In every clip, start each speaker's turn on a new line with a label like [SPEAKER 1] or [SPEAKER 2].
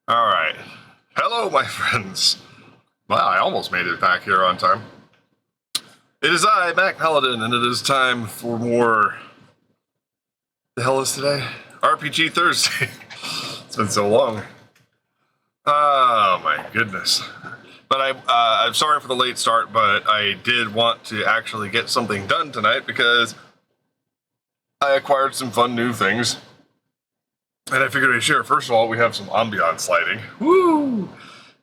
[SPEAKER 1] All right. Hello, my friends. Wow, I almost made it back here on time. It is I, Mac Paladin, and it is time for more. The hell is today? RPG Thursday. It's been so long. Oh my goodness. But I'm sorry for the late start, but I did want to actually get something done tonight because I acquired some fun new things. And I figured I'd share. First of all, we have some ambiance lighting. Woo!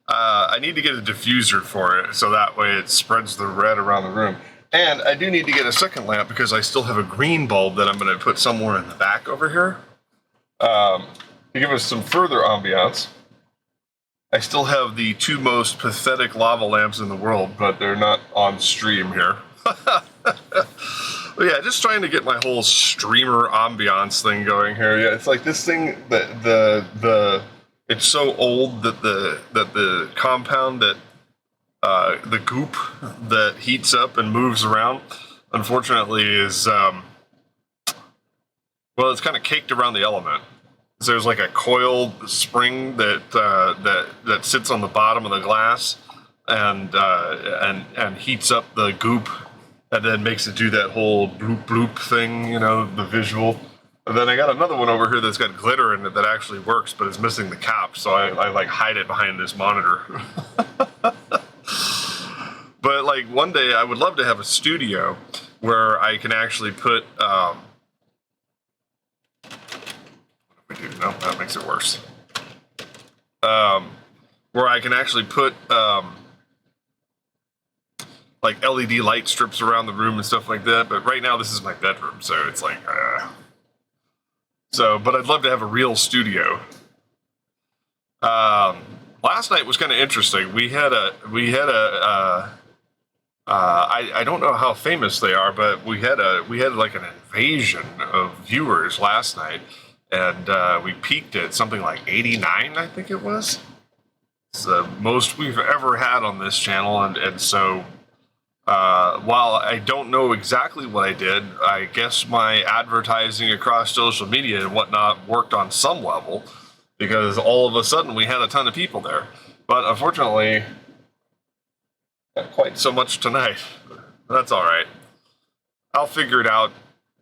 [SPEAKER 1] I need to get a diffuser for it, so that way it spreads the red around the room. And I do need to get a second lamp because I still have a green bulb that I'm going to put somewhere in the back over here to give us some further ambiance. I still have the two most pathetic lava lamps in the world, but they're not on stream here. But yeah, just trying to get my whole streamer ambiance thing going here. Yeah, it's like this thing that it's so old that the compound that the goop that heats up and moves around, unfortunately, is it's kind of caked around the element. So there's like a coiled spring that sits on the bottom of the glass and heats up the goop and then makes it do that whole bloop bloop thing, the visual. And then I got another one over here that's got glitter in it that actually works, but it's missing the cap, so I like hide it behind this monitor. But like one day I would love to have a studio where I can actually put no, that makes it worse. Where I can actually put like LED light strips around the room and stuff like that. But right now this is my bedroom, so it's like but I'd love to have a real studio. Last night was kind of interesting. We had I don't know how famous they are, but we had like an invasion of viewers last night, and we peaked at something like 89, I think it was. It's the most we've ever had on this channel, and so while I don't know exactly what I did, I guess my advertising across social media and whatnot worked on some level, because all of a sudden we had a ton of people there. But unfortunately, not quite so much tonight. That's all right. I'll figure it out,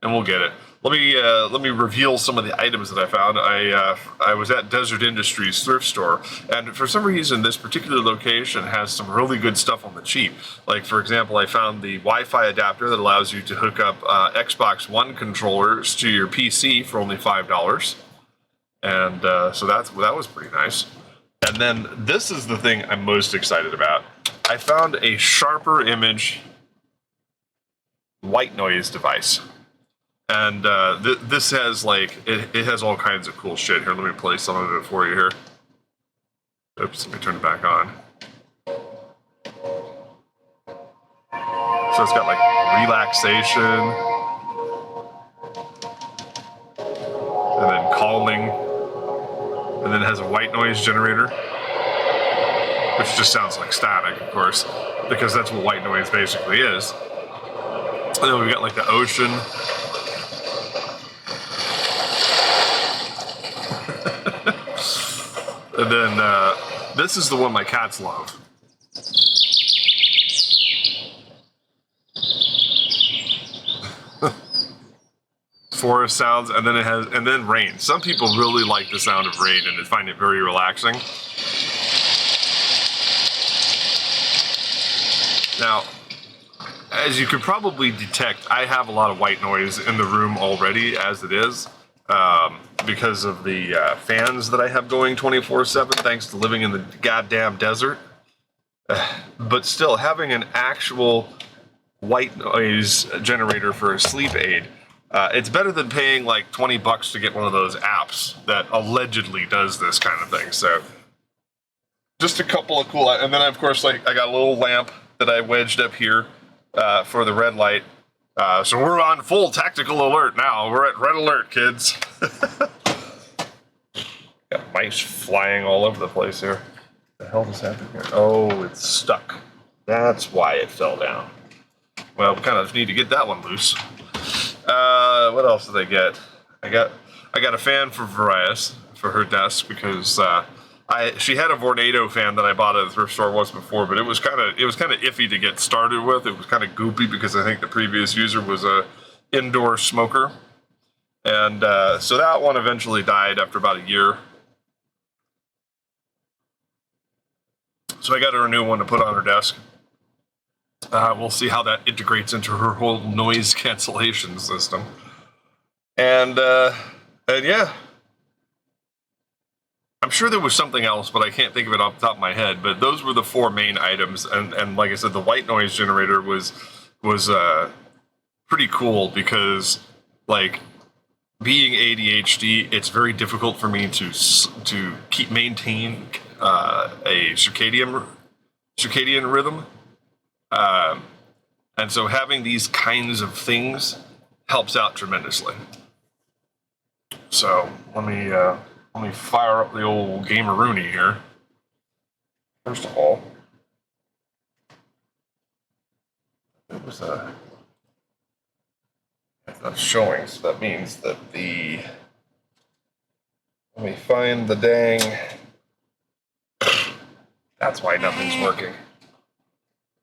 [SPEAKER 1] and we'll get it. Let me reveal some of the items that I found. I was at Desert Industries thrift store, and for some reason, this particular location has some really good stuff on the cheap. Like, for example, I found the Wi-Fi adapter that allows you to hook up Xbox One controllers to your PC for only $5, and so that was pretty nice. And then this is the thing I'm most excited about. I found a sharper image white noise device. And this has it has all kinds of cool shit here. Let me play some of it for you here. Oops, let me turn it back on. So it's got like relaxation, and then calming, and then it has a white noise generator, which just sounds like static, of course, because that's what white noise basically is. And then we've got like the ocean. And then this is the one my cats love. Forest sounds, and then rain. Some people really like the sound of rain and find it very relaxing. Now, as you could probably detect, I have a lot of white noise in the room already as it is. Because of the fans that I have going 24/7, thanks to living in the goddamn desert. But still, having an actual white noise generator for a sleep aid, it's better than paying like $20 to get one of those apps that allegedly does this kind of thing. So, just a couple of cool, and then of course, like I got a little lamp that I wedged up here for the red light. So we're on full tactical alert now. We're at red alert, kids. Got mice flying all over the place here. What the hell just happened here? Oh, it's stuck. That's why it fell down. Well, we kind of need to get that one loose. What else did I get? I got a fan for Varias for her desk because She had a Vornado fan that I bought at the thrift store once before, but it was kind of iffy to get started with. It was kind of goopy because I think the previous user was a indoor smoker, and so that one eventually died after about a year. So I got her a new one to put on her desk. We'll see how that integrates into her whole noise cancellation system. And yeah, I'm sure there was something else, but I can't think of it off the top of my head. But those were the four main items, and like I said, the white noise generator was pretty cool because, like, being ADHD, it's very difficult for me to maintain a circadian rhythm, and so having these kinds of things helps out tremendously. So let me fire up the old Gameroonie here. First of all, it was that's showing, so that means that let me find the dang. That's why nothing's working.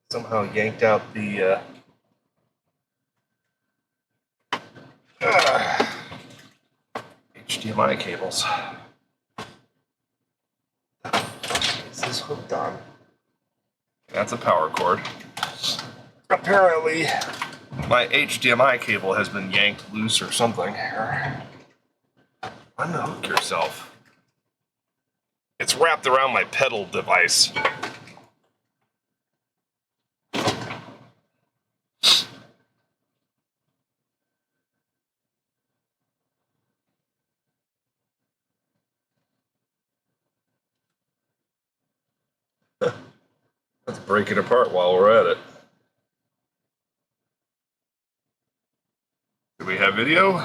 [SPEAKER 1] Somehow yanked out the HDMI cables. Is this hooked on? That's a power cord. Apparently, my HDMI cable has been yanked loose or something. Unhook yourself. It's wrapped around my pedal device. Let's break it apart while we're at it. Do we have video?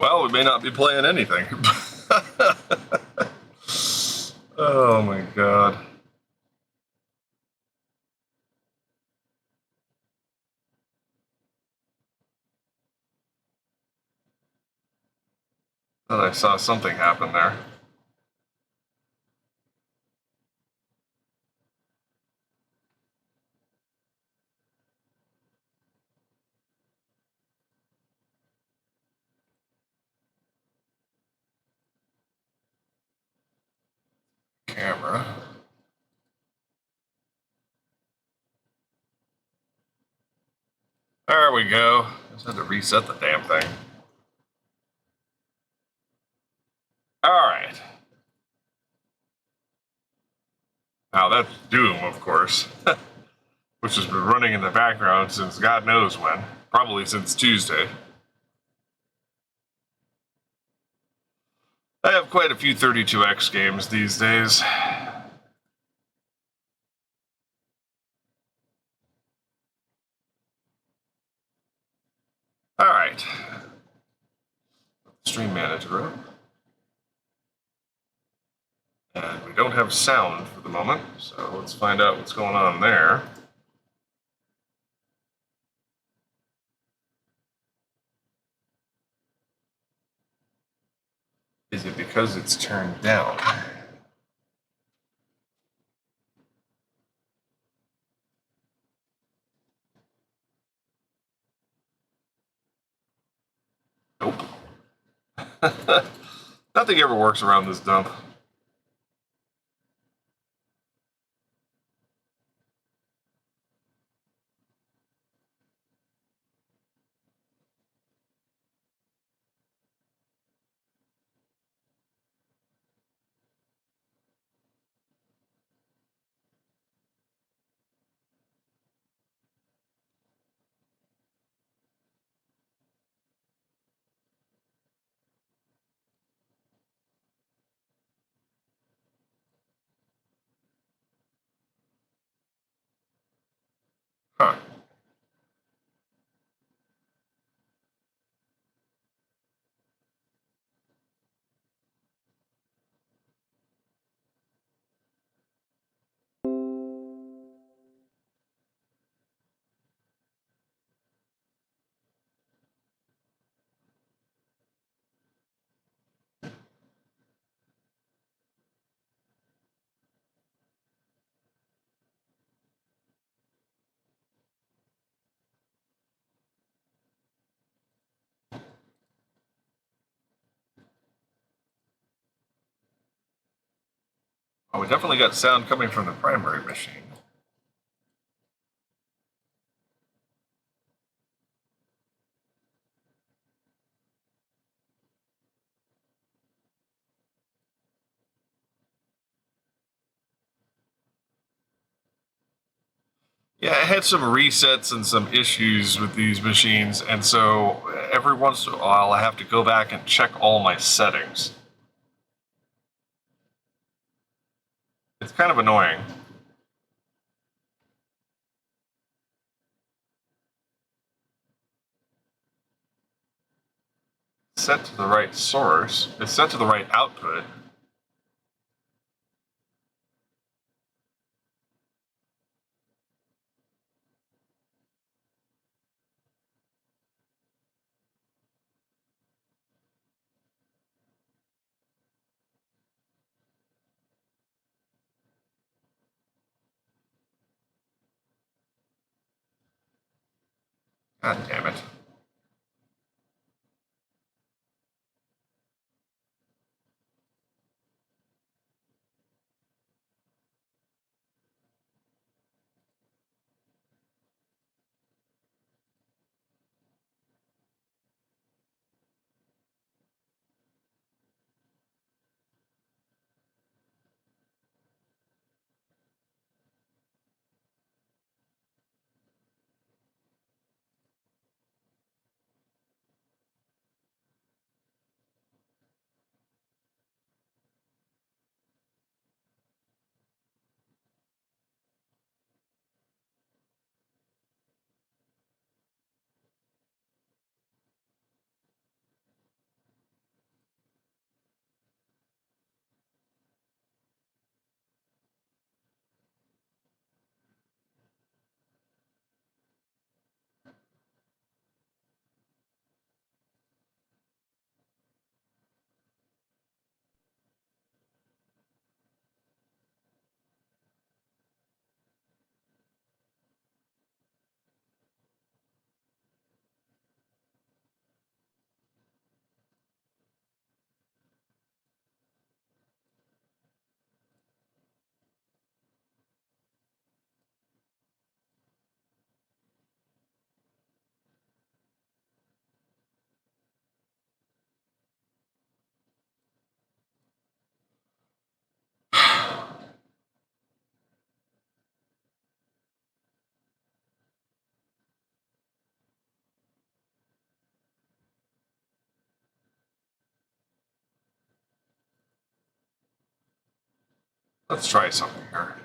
[SPEAKER 1] Well, we may not be playing anything. Oh my god. Thought I saw something happen there. Camera. There we go. Just had to reset the damn thing. Alright. Now that's Doom, of course, which has been running in the background since God knows when. Probably since Tuesday. I have quite a few 32X games these days. Alright. Stream manager up. And we don't have sound for the moment, so let's find out what's going on there. Is it because it's turned down? Nope. Nothing ever works around this dump. Huh. Oh, we definitely got sound coming from the primary machine. Yeah, I had some resets and some issues with these machines, and so every once in a while I have to go back and check all my settings. It's kind of annoying. It's set to the right source. It's set to the right output. God damn it. Let's try something here.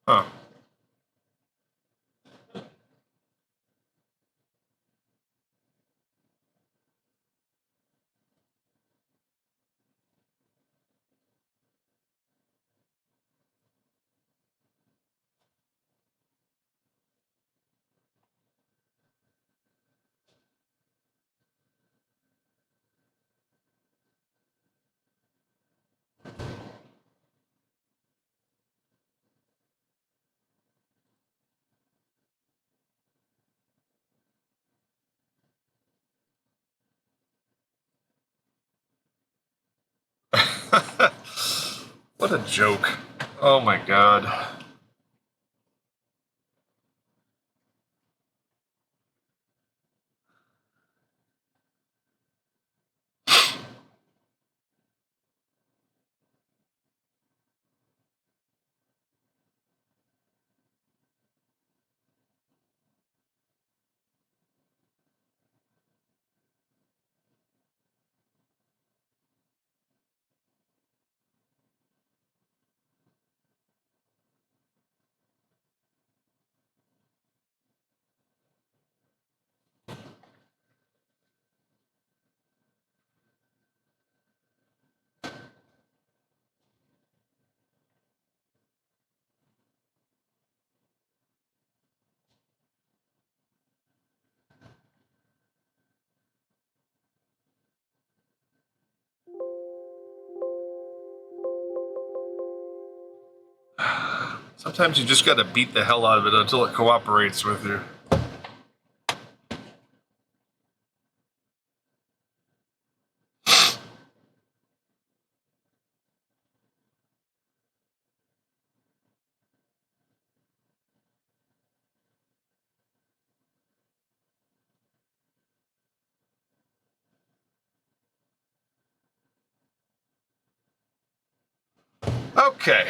[SPEAKER 1] Huh. What a joke. Oh my god. Sometimes you just got to beat the hell out of it until it cooperates with you. Okay.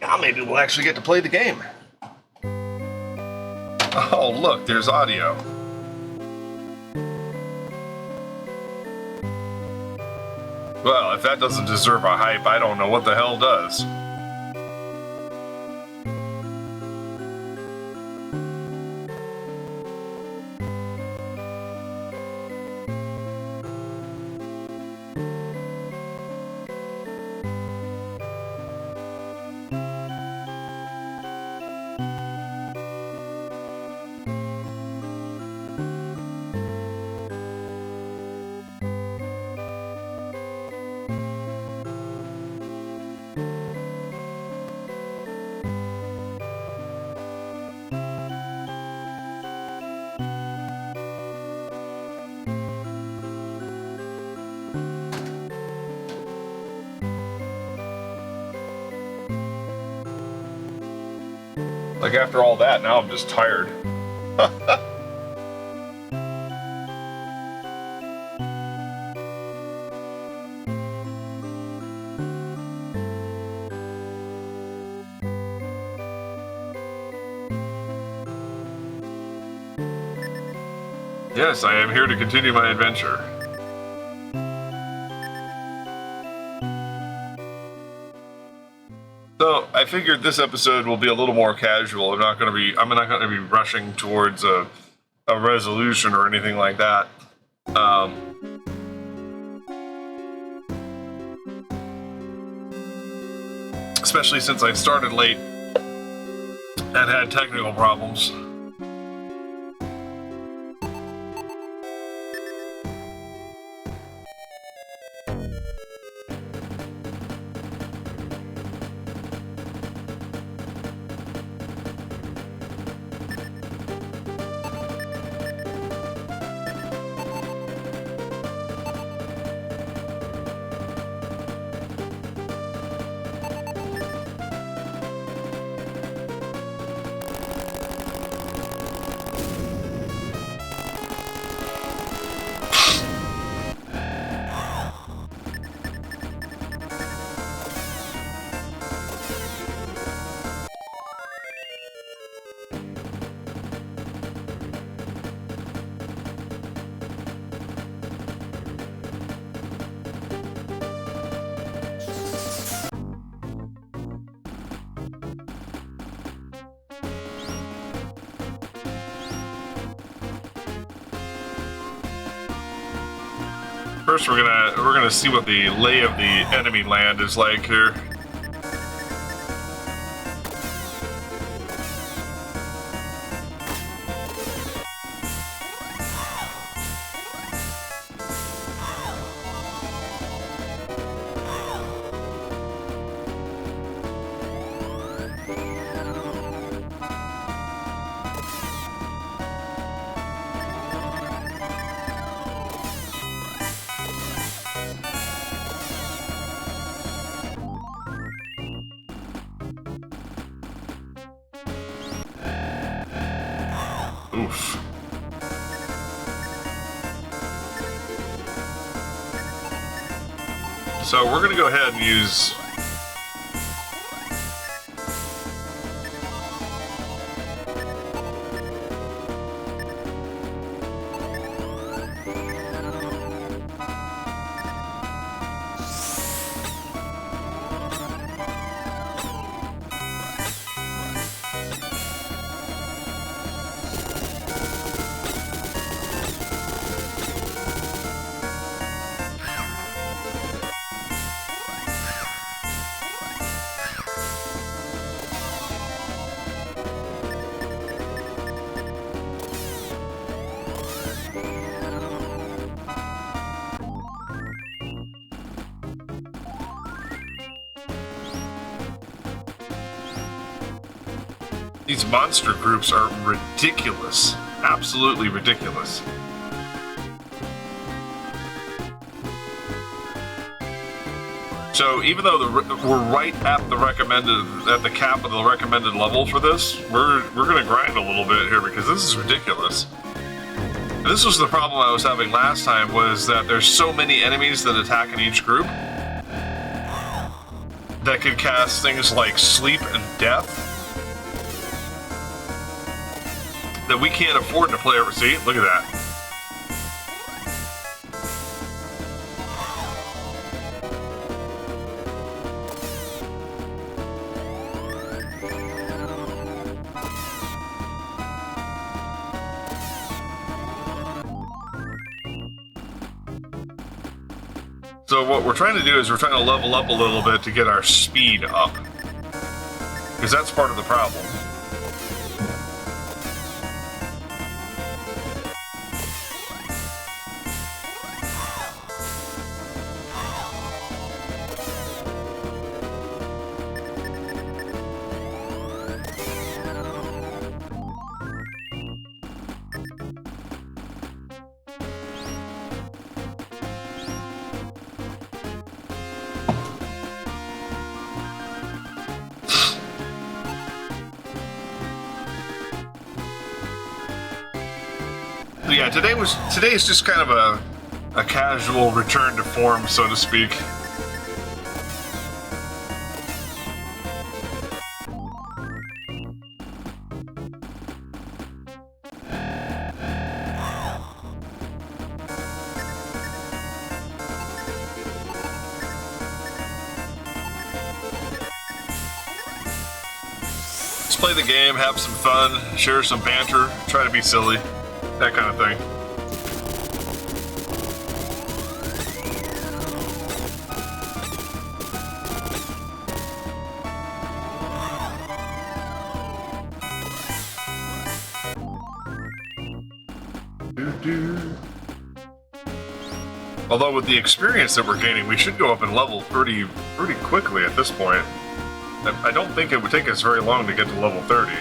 [SPEAKER 1] Now maybe we'll actually get to play the game. Oh, look, there's audio. Well, if that doesn't deserve a hype, I don't know what the hell does. Like, after all that, now I'm just tired. Yes, I am here to continue my adventure. So I figured this episode will be a little more casual. I'm not going to be rushing towards a resolution or anything like that. Especially since I started late and had technical problems. First, we're gonna see what the lay of the enemy land is like here. Oof. So we're gonna go ahead and use These monster groups are ridiculous. Absolutely ridiculous. So even though we're right at the cap of the recommended level for this, we're gonna grind a little bit here because this is ridiculous. And this was the problem I was having last time, was that there's so many enemies that attack in each group that could cast things like sleep and death that we can't afford to play over. See, look at that. So what we're trying to do is we're trying to level up a little bit to get our speed up, because that's part of the problem. Yeah, today's just kind of a casual return to form, so to speak. Let's play the game, have some fun, share some banter, try to be silly. That kind of thing. Although with the experience that we're gaining, we should go up in level pretty quickly at this point. I don't think it would take us very long to get to level 30.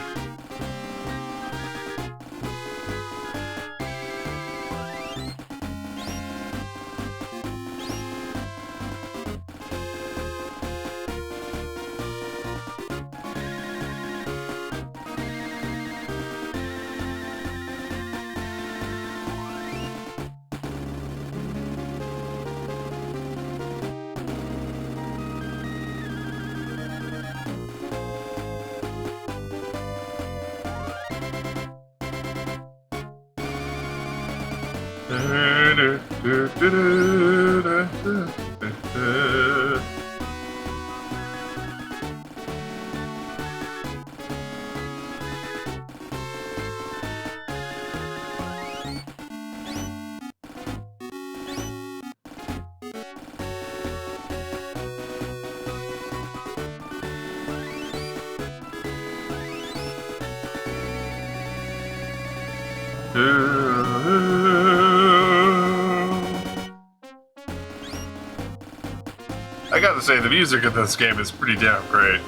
[SPEAKER 1] I gotta say, the music in this game is pretty damn great.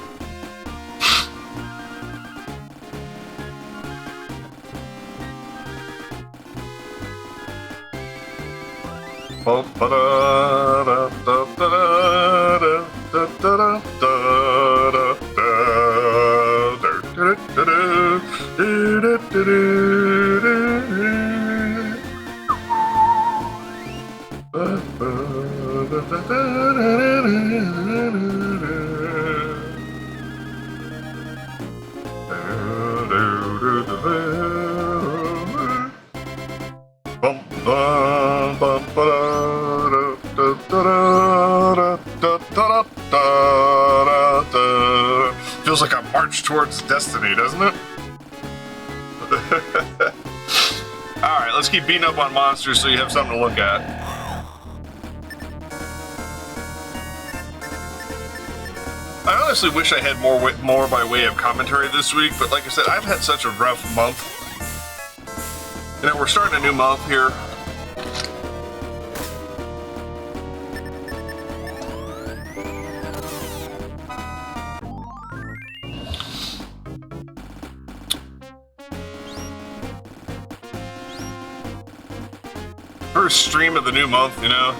[SPEAKER 1] Feels like a march towards destiny, doesn't it? Alright, let's keep beating up on monsters so you have something to look at. I honestly wish I had more by way of commentary this week, but like I said, I've had such a rough month. You know, we're starting a new month here. First stream of the new month, you know?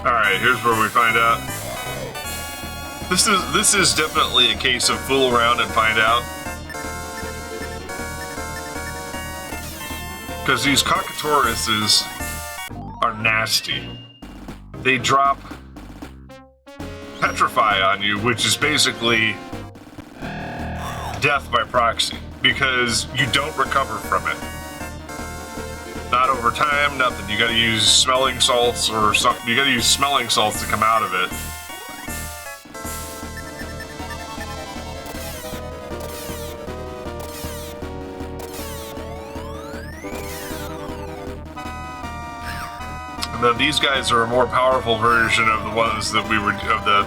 [SPEAKER 1] Alright, here's where we find out. This is definitely a case of fool around and find out. Because these Cockatouruses are nasty. They drop Petrify on you, which is basically death by proxy, because you don't recover from it. Not over time, nothing. You gotta use smelling salts or something. You gotta use smelling salts to come out of it. And then these guys are a more powerful version of the ones that we were, of the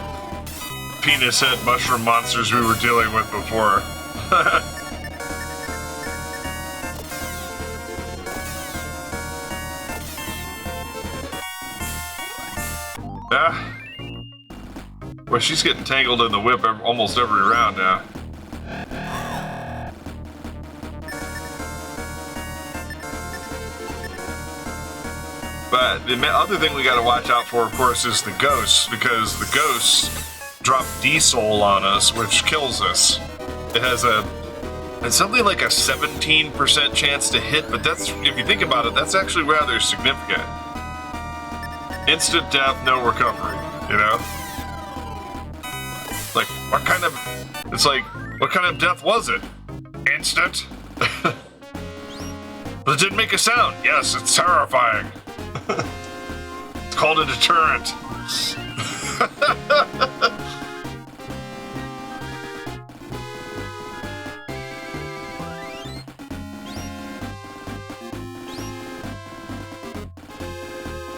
[SPEAKER 1] penis head mushroom monsters we were dealing with before. Yeah. Well, she's getting tangled in the whip almost every round now. But the other thing we gotta watch out for, of course, is the ghosts, because the ghosts drop D-Soul on us, which kills us. It has it's something like a 17% chance to hit, but that's, if you think about it, that's actually rather significant. Instant death, no recovery, you know? Like, what kind of... It's like, what kind of death was it? Instant? But it didn't make a sound. Yes, it's terrifying. It's called a deterrent.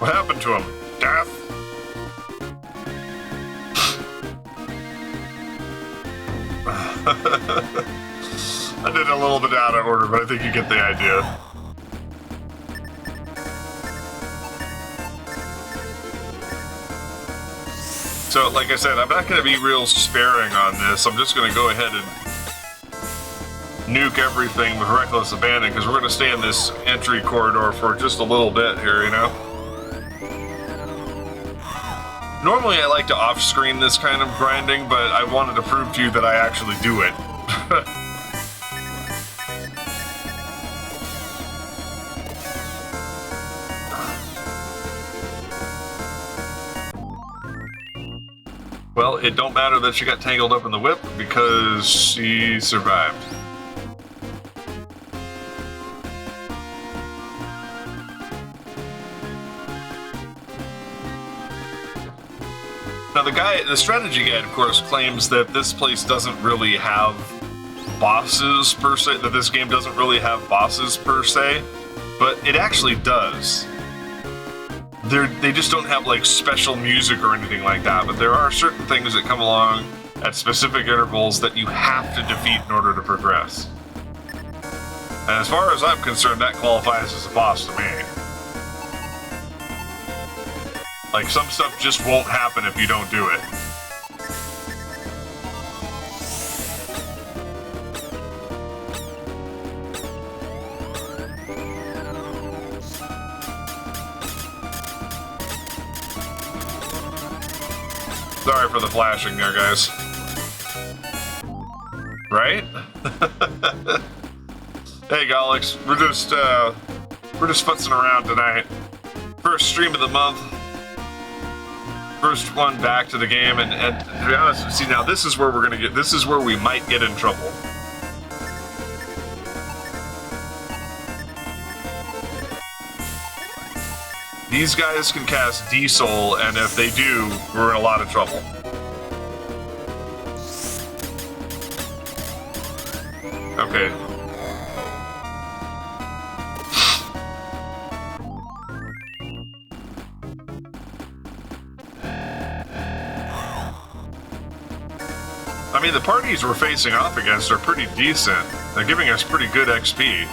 [SPEAKER 1] What happened to him? Death? I did a little bit out of order, but I think you get the idea. So, like I said, I'm not going to be real sparing on this. I'm just going to go ahead and nuke everything with reckless abandon, because we're going to stay in this entry corridor for just a little bit here, you know? Normally I like to off-screen this kind of grinding, but I wanted to prove to you that I actually do it. Well, it don't matter that she got tangled up in the whip, because she survived. Now the strategy guide, of course, claims that this place doesn't really have bosses per se, that this game doesn't really have bosses per se, but it actually does. They just don't have like special music or anything like that, but there are certain things that come along at specific intervals that you have to defeat in order to progress. And as far as I'm concerned, that qualifies as a boss to me. Like, some stuff just won't happen if you don't do it. Sorry for the flashing there, guys. Right? Hey, Gollix, we're just futzing around tonight. First stream of the month. First one back to the game, and to be honest, see, now this is where we're gonna get, this is where we might get in trouble. These guys can cast D-Soul, and if they do, we're in a lot of trouble. Okay. I mean, the parties we're facing off against are pretty decent. They're giving us pretty good XP.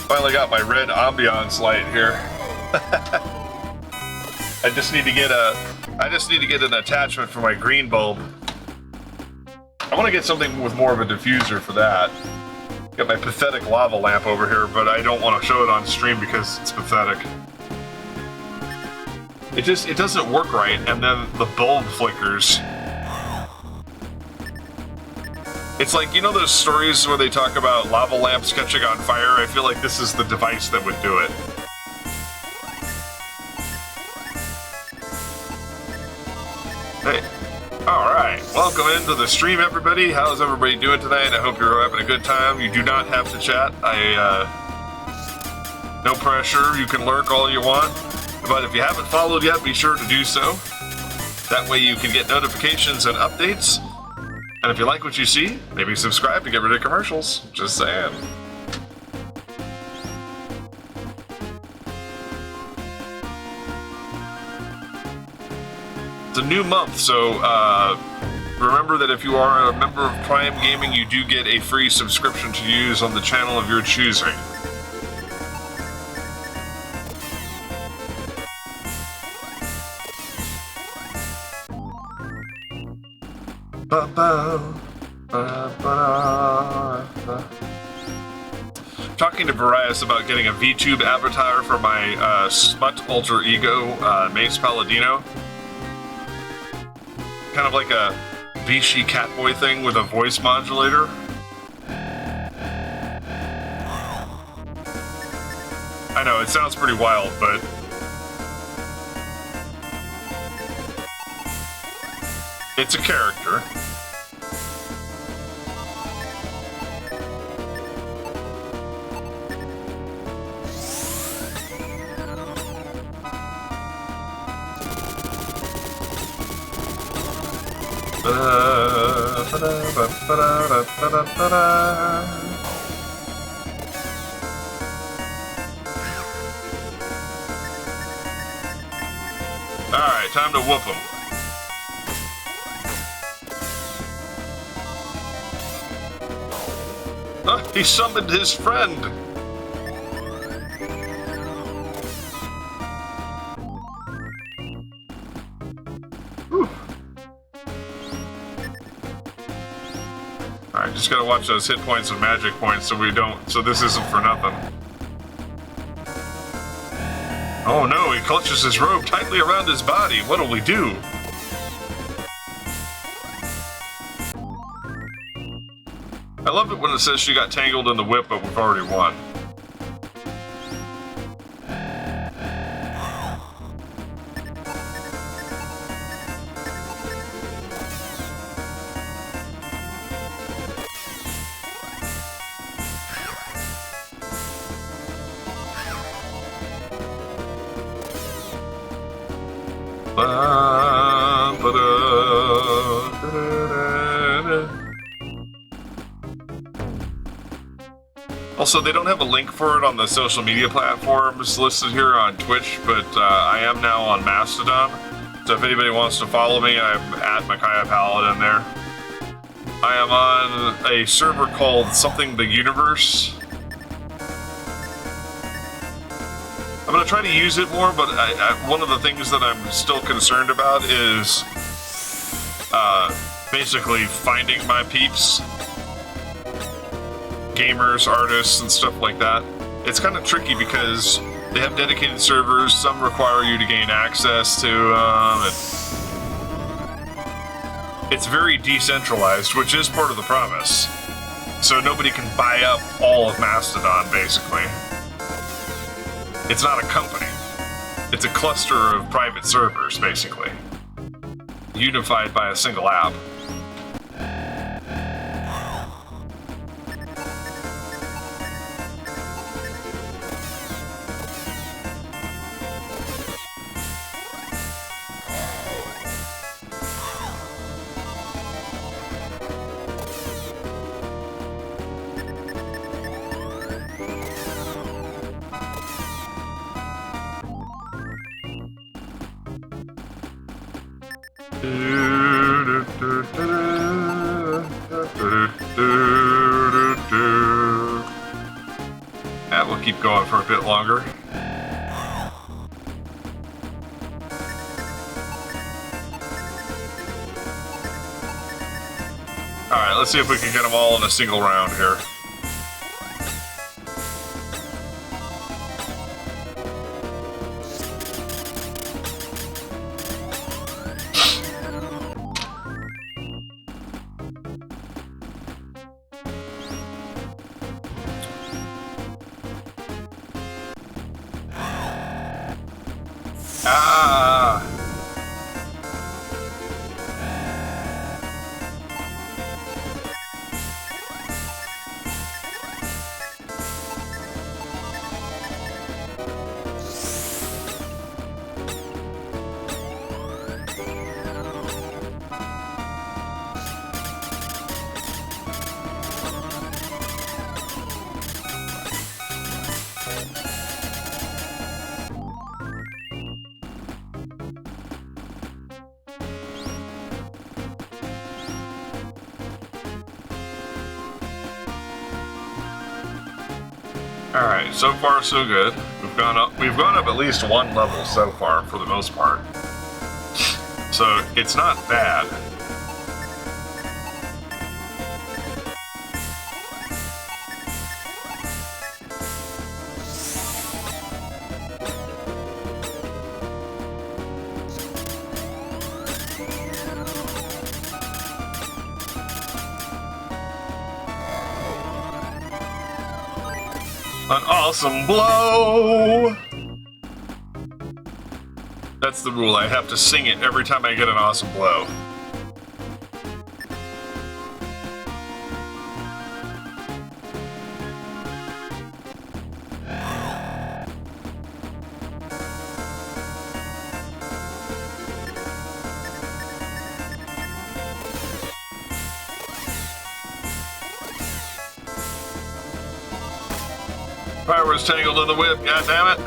[SPEAKER 1] Finally got my red ambiance light here. I just need to get an attachment for my green bulb. I want to get something with more of a diffuser for that. Got my pathetic lava lamp over here, but I don't want to show it on stream because it's pathetic. It doesn't work right, and then the bulb flickers. It's like, you know those stories where they talk about lava lamps catching on fire? I feel like this is the device that would do it. Hey. Alright, welcome into the stream, everybody. How's everybody doing tonight? I hope you're having a good time. You do not have to chat. No pressure. You can lurk all you want. But if you haven't followed yet, be sure to do so. That way you can get notifications and updates. And if you like what you see, maybe subscribe to get rid of commercials. Just saying. It's a new month, so remember that if you are a member of Prime Gaming, you do get a free subscription to use on the channel of your choosing. Talking to Varias about getting a VTube avatar for my smut alter ego, Mace Palladino. Kind of like a Vichy Catboy thing with a voice modulator. I know, it sounds pretty wild, but... it's a character. Alright, time to whoop him. He summoned his friend! Whew. Alright, just gotta watch those hit points and magic points so this isn't for nothing. Oh no, he clutches his robe tightly around his body. What'll we do? I love it when it says she got tangled in the whip, but we've already won. Also, they don't have a link for it on the social media platforms listed here on Twitch, but I am now on Mastodon. So if anybody wants to follow me, I'm at Micaiah Paladin there. I am on a server called Something the Universe. I'm going to try to use it more, but one of the things that I'm still concerned about is basically finding my peeps. Gamers, artists, and stuff like that. It's kind of tricky because they have dedicated servers, some require you to gain access to it's very decentralized, which is part of the promise. So nobody can buy up all of Mastodon, basically. It's not a company. It's a cluster of private servers, basically. Unified by a single app. That will keep going for a bit longer. Alright, let's see if we can get them all in a single round here. Alright, so far so good. We've gone up at least one level so far for the most part. So it's not bad. An awesome blow! That's the rule, I have to sing it every time I get an awesome blow. Pyro's tangled in the whip, goddammit.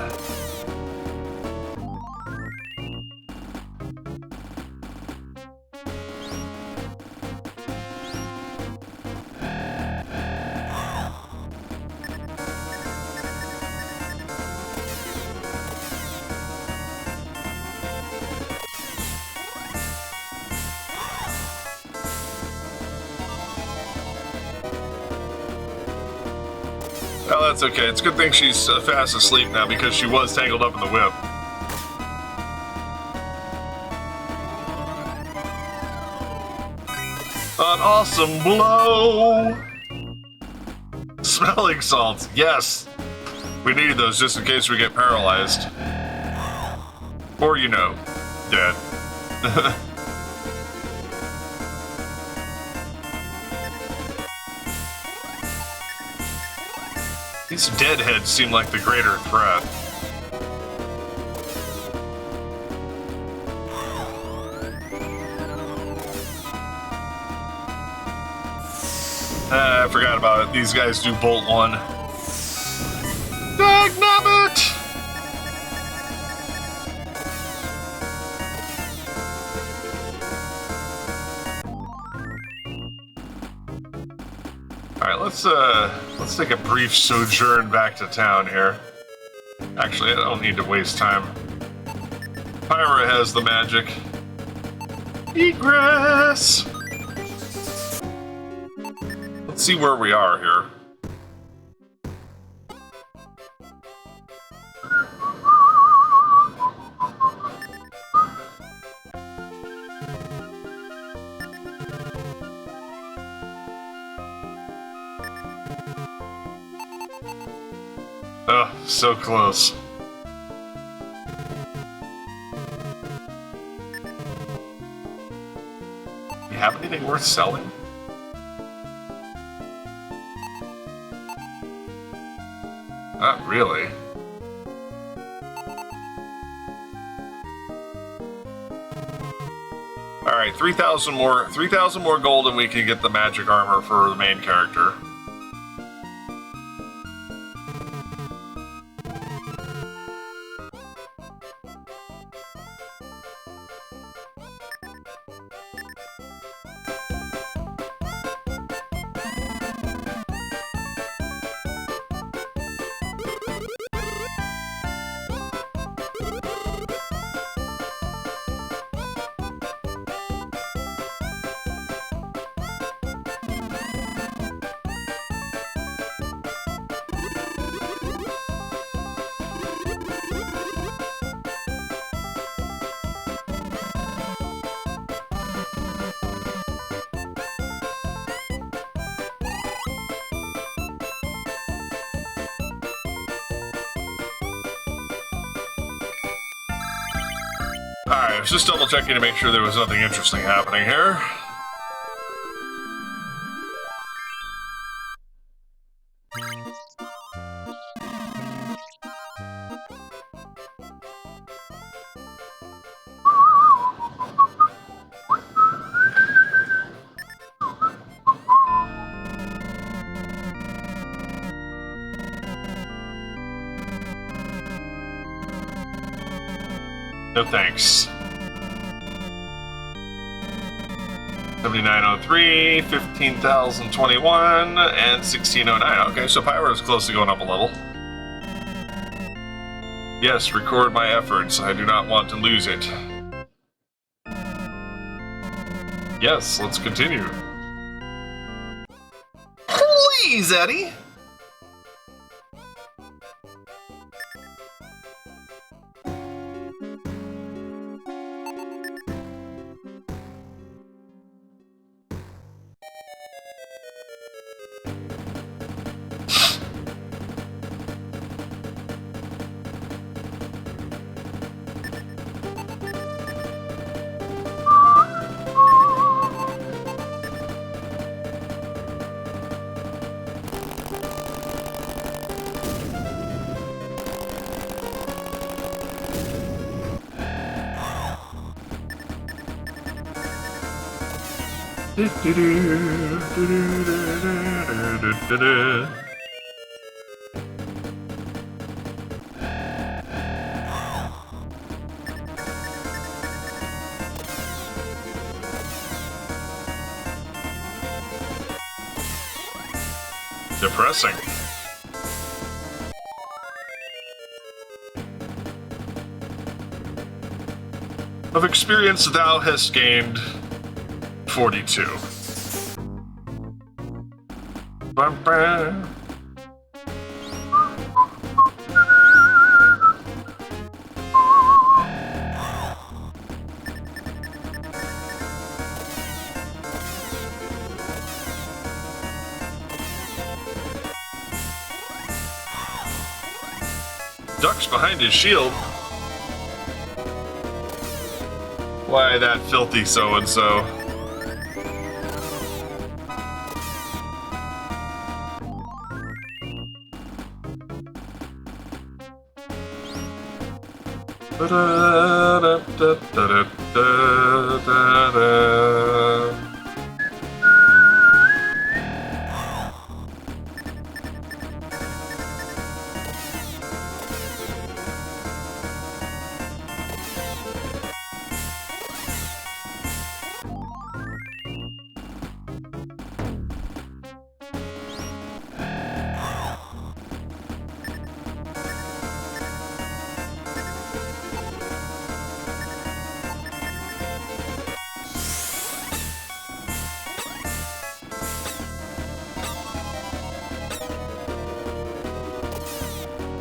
[SPEAKER 1] Well, that's okay. It's a good thing she's fast asleep now because she was tangled up in the whip. An awesome blow! Smelling salts, yes! We need those just in case we get paralyzed. Or, you know, dead. These deadheads seem like the greater threat. I forgot about it. These guys do Bolt 1. Dagnabbit! Alright, let's take a brief sojourn back to town here. Actually, I don't need to waste time. Pyra has the magic. Egress! Let's see where we are here. Oh, so close. You have anything worth selling? Not really. Alright, 3,000 more gold and we can get the magic armor for the main character. Alright, I was just double checking to make sure there was nothing interesting happening here. No thanks. 7903, 15,021, and 1609. Okay, so Pyro is close to going up a level. Yes, record my efforts. I do not want to lose it. Yes, let's continue. Please, Eddie! Depressing. Of experience thou hast gained 42. Bum, bum. Ducks behind his shield. Why, that filthy so-and-so.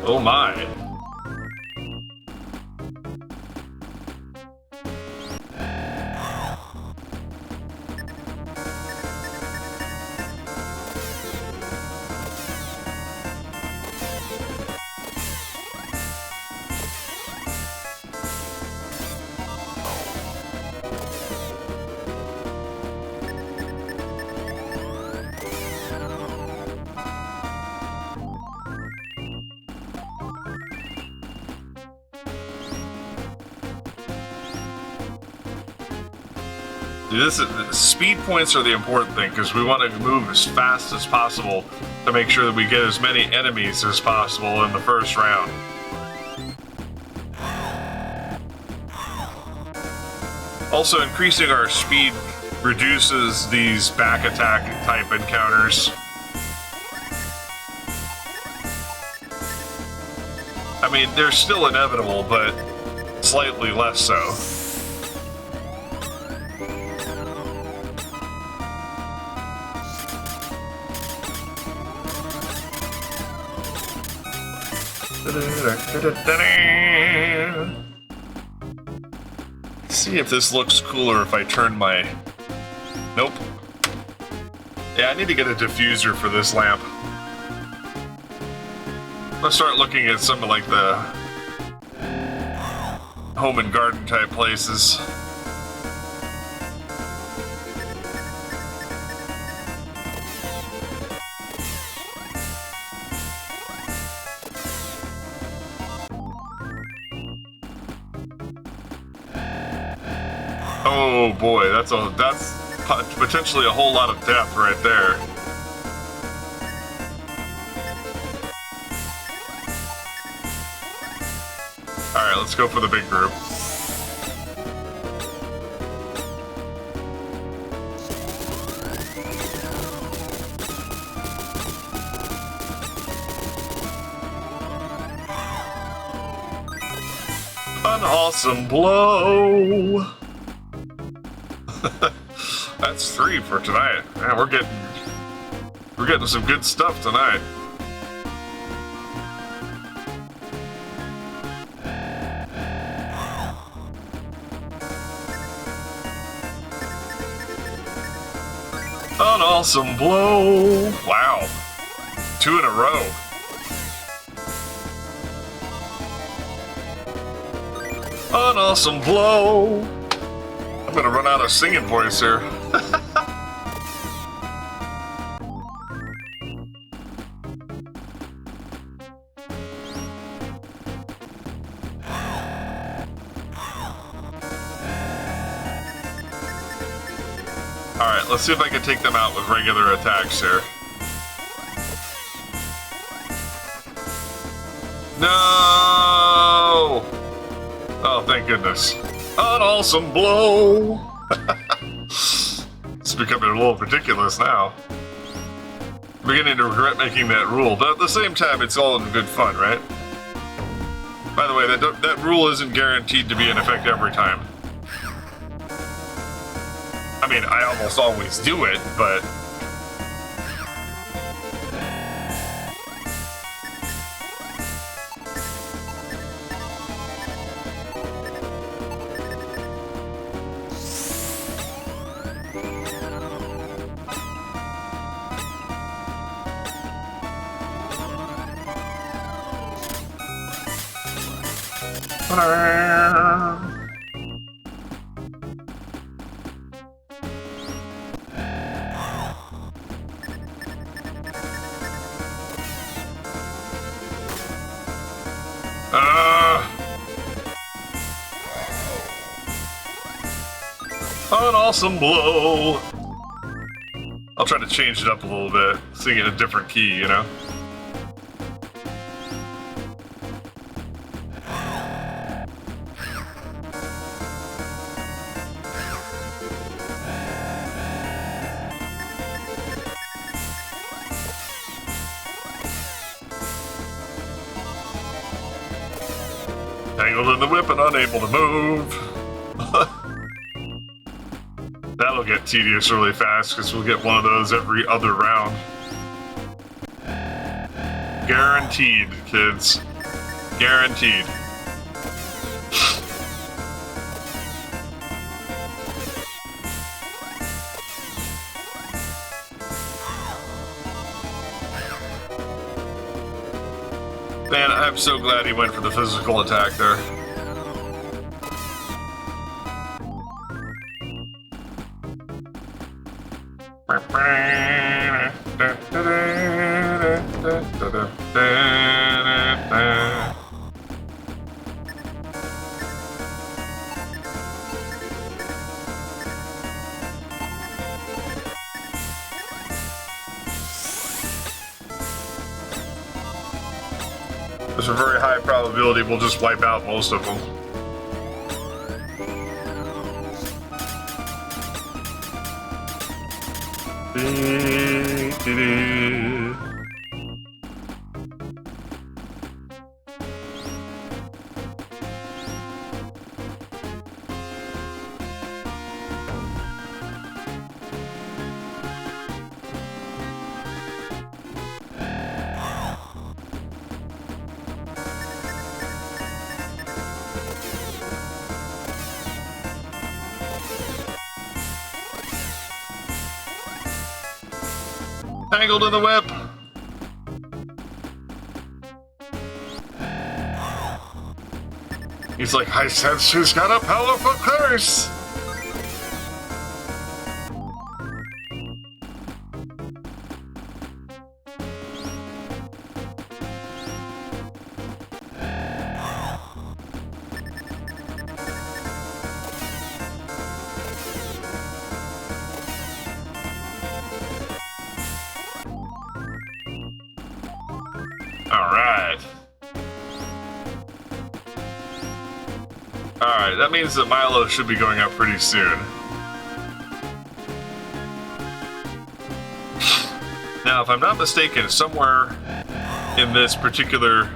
[SPEAKER 1] Oh my. Speed points are the important thing because we want to move as fast as possible to make sure that we get as many enemies as possible in the first round. Also, increasing our speed reduces these back attack type encounters. I mean, they're still inevitable, but slightly less so. See if this looks cooler if I turn my... Nope. Yeah, I need to get a diffuser for this lamp. Let's start looking at some of like the home and garden type places. Oh boy, that's potentially a whole lot of death right there. Alright, let's go for the big group. An awesome blow! That's 3 for tonight. Man, we're getting some good stuff tonight. An awesome blow! Wow. 2 in a row. An awesome blow! I'm gonna run out of singing voice here. Alright, let's see if I can take them out with regular attacks here. No! Oh, thank goodness. An awesome blow! It's becoming a little ridiculous now. I'm beginning to regret making that rule, but at the same time, it's all in good fun, right? By the way, that rule isn't guaranteed to be in effect every time. I mean, I almost always do it, but... An awesome blow! I'll try to change it up a little bit, sing in a different key, you know? Tangled in the whip and unable to move. That'll get tedious really fast because we'll get one of those every other round. Guaranteed, kids. Guaranteed. Man, I'm so glad he went for the physical attack there. There's a very high probability we'll just wipe out most of them. Tangled in the whip. He's like, I sense she's got a powerful curse. Alright, that means that Milo should be going up pretty soon. Now, if I'm not mistaken, somewhere in this particular...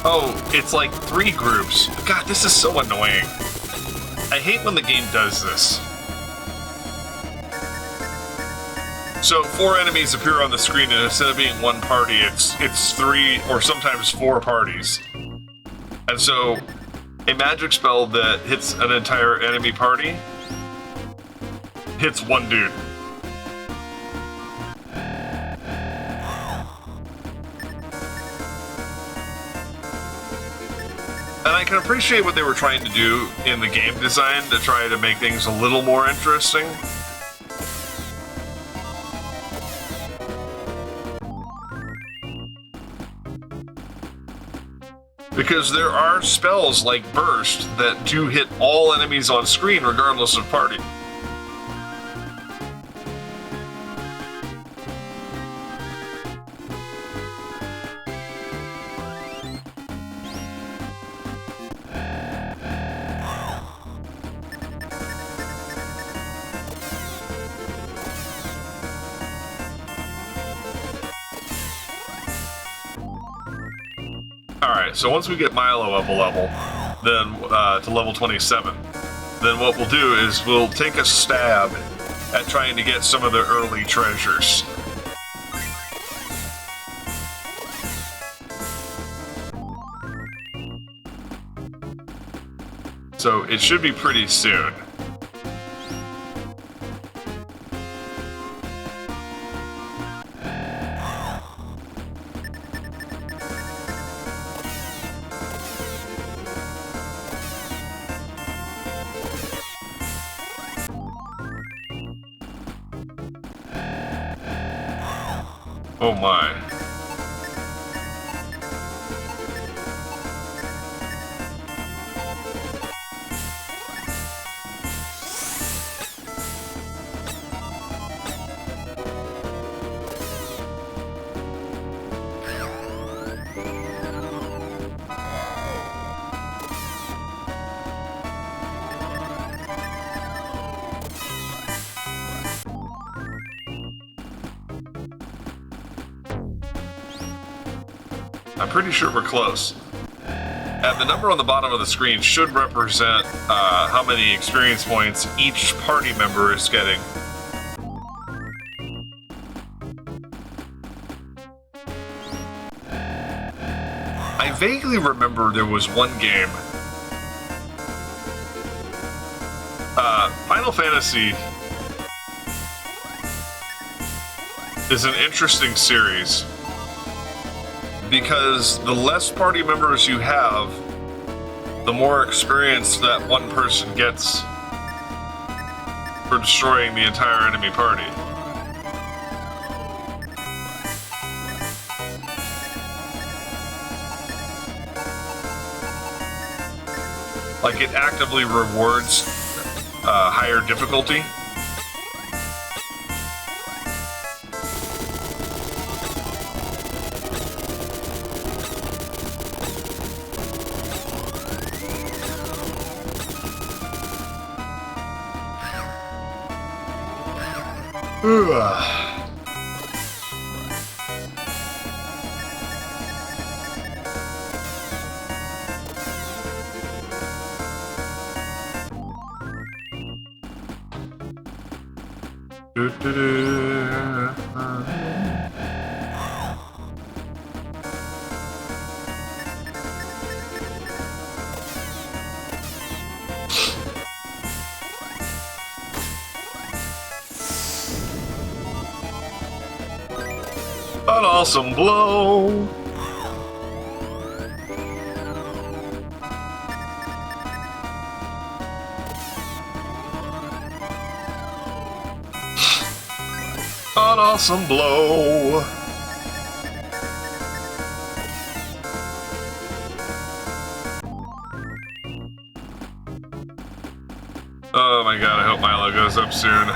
[SPEAKER 1] Oh, it's like 3 groups. God, this is so annoying. I hate when the game does this. So 4 enemies appear on the screen, and instead of being 1 party, it's 3 or sometimes 4 parties. And so a magic spell that hits an entire enemy party hits 1 dude. And I can appreciate what they were trying to do in the game design to try to make things a little more interesting. Because there are spells like Burst that do hit all enemies on screen regardless of party. Alright, so once we get Milo up a level, then to level 27, then what we'll do is we'll take a stab at trying to get some of the early treasures. So it should be pretty soon. Oh my. I'm pretty sure we're close. And the number on the bottom of the screen should represent how many experience points each party member is getting. I vaguely remember there was one game. Final Fantasy is an interesting series. Because the less party members you have, the more experience that one person gets for destroying the entire enemy party. Like, it actively rewards higher difficulty. awesome blow. An awesome blow. Oh my god, I hope Milo goes up soon.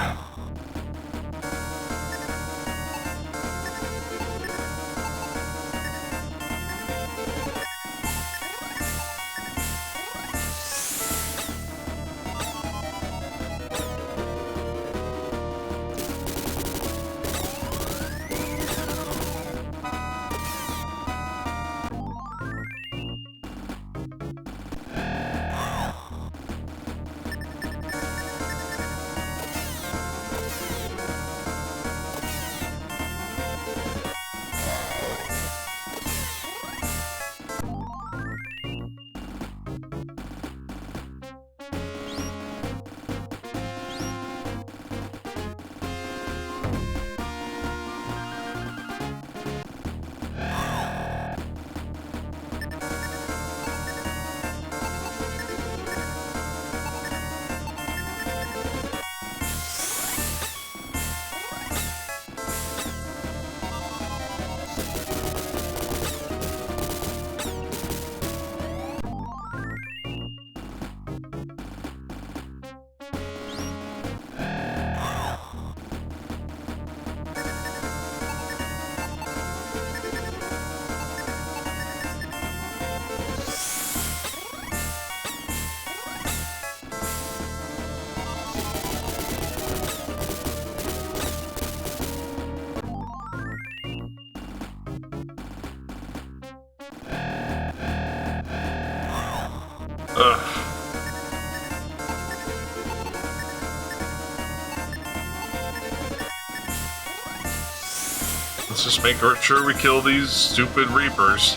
[SPEAKER 1] Let's just make sure we kill these stupid Reapers.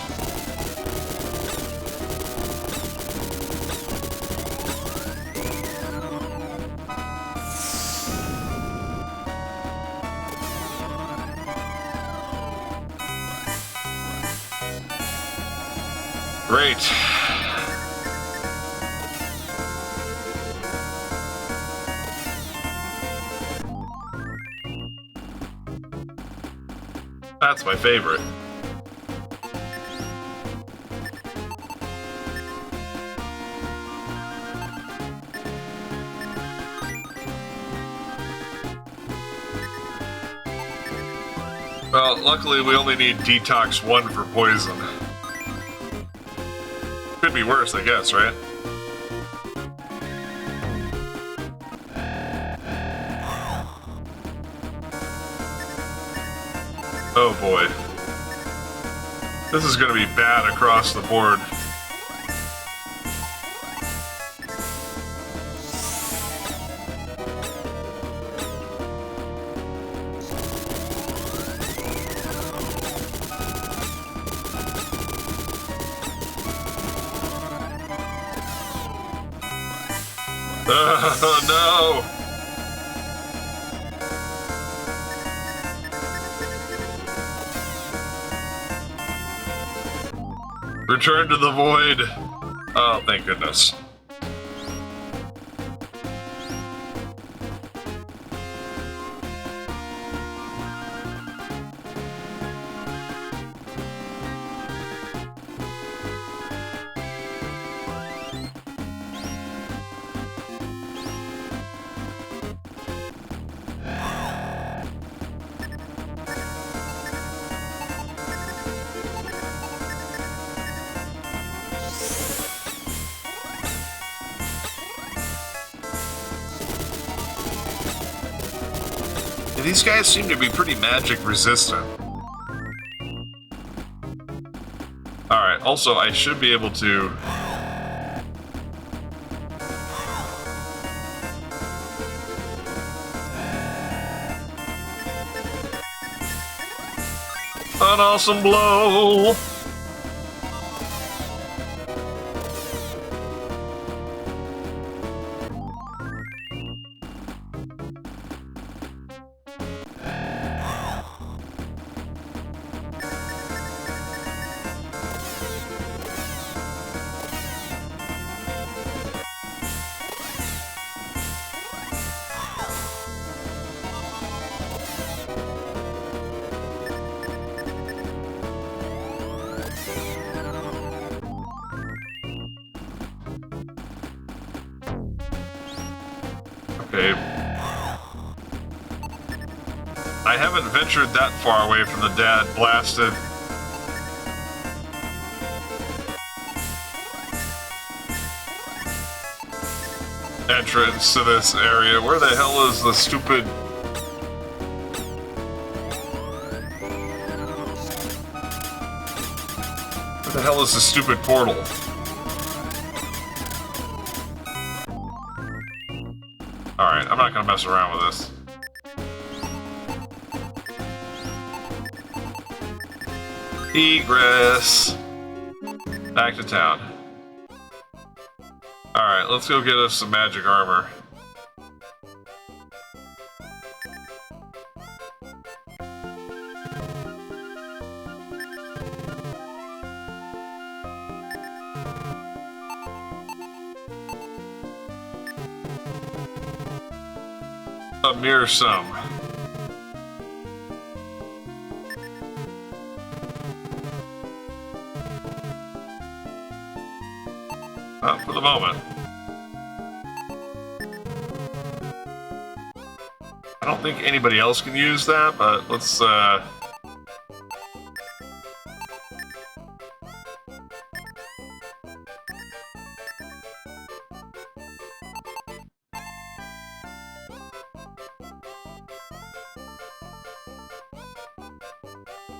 [SPEAKER 1] Great. That's my favorite. Well, luckily we only need Detox 1 for poison. Could be worse, I guess, right? Oh boy. This is gonna be bad across the board. Oh no! Return to the void. Oh, thank goodness. These guys seem to be pretty magic resistant. Alright, also I should be able to... An awesome blow! Okay. I haven't ventured that far away from the dad blasted entrance to this area. Where the hell is the stupid... Where the hell is the stupid portal? Alright, I'm not gonna mess around with this. Egress. Back to town. Alright, let's go get us some magic armor. A mere sum. For the moment. I don't think anybody else can use that, but let's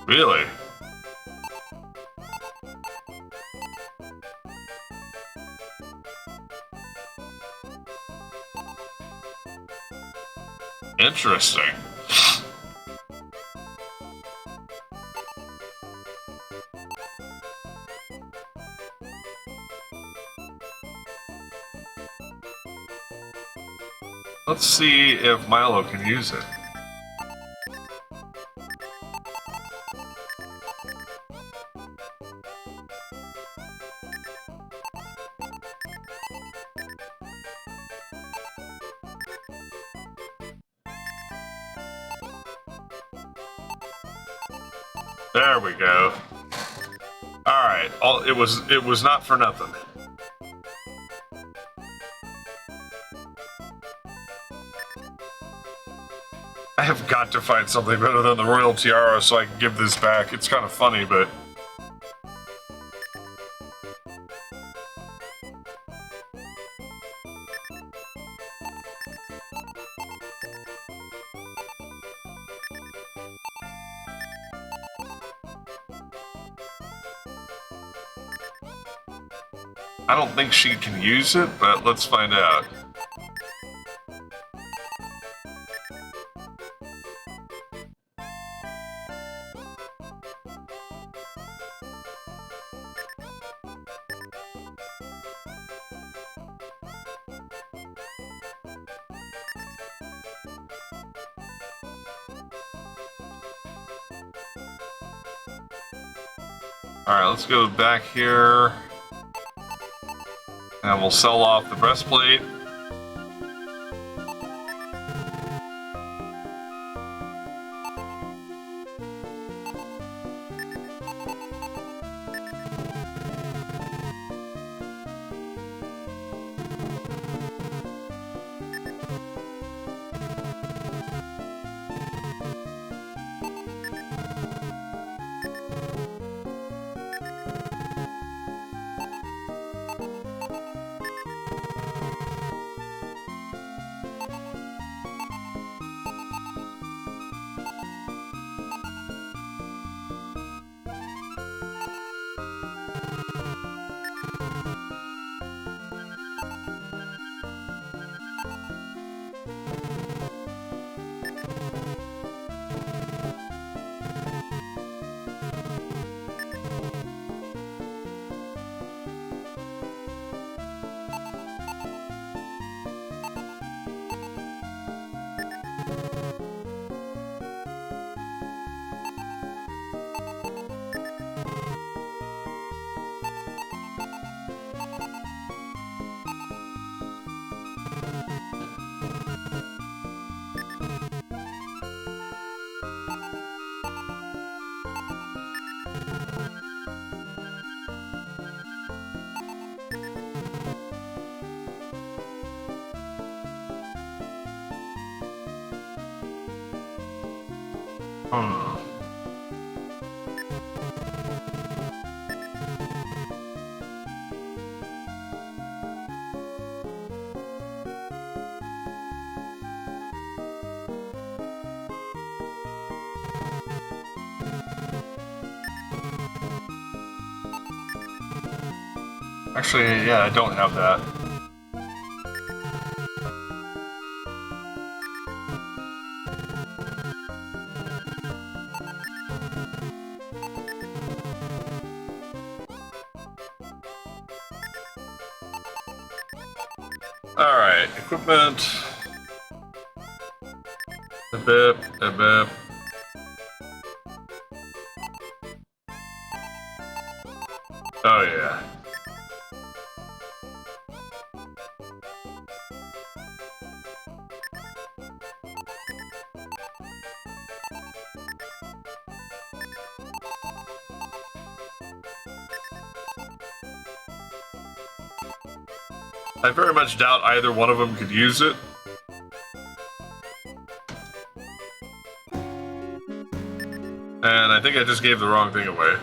[SPEAKER 1] Really? Interesting. Let's see if Milo can use it. There we go. All right. It was not for nothing. I have got to find something better than the Royal Tiara so I can give this back. It's kind of funny, but... I don't think she can use it, but let's find out. Alright, let's go back here. And we'll sell off the breastplate. Hmm. Actually, yeah, I don't have that. Alright, equipment. A bip, a bip. Oh yeah. I very much doubt either one of them could use it. And I think I just gave the wrong thing away.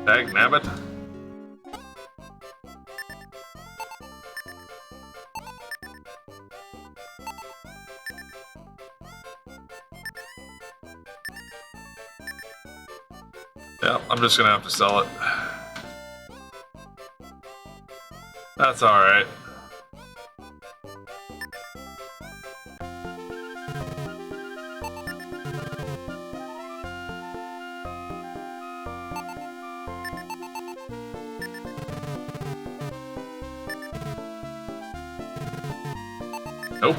[SPEAKER 1] Dagnabbit. Yeah, I'm just gonna have to sell it. That's alright. Nope.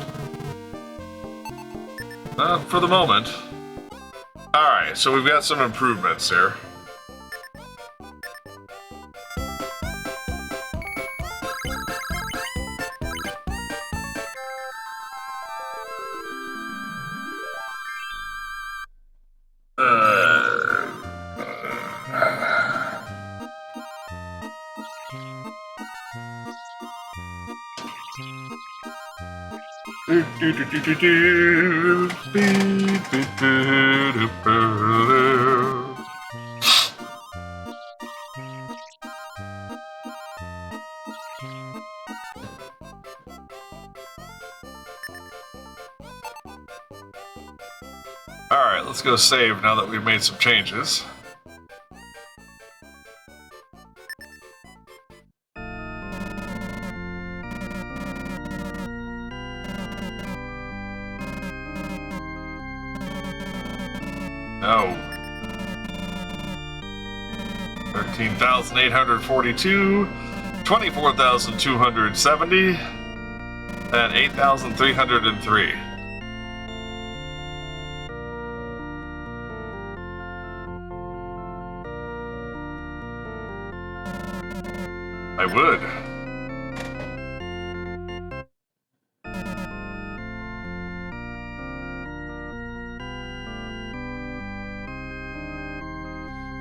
[SPEAKER 1] Not for the moment. Alright, so we've got some improvements here. Alright, let's go save now that we've made some changes. No. 13,842, 24,270, and 8,303. I would.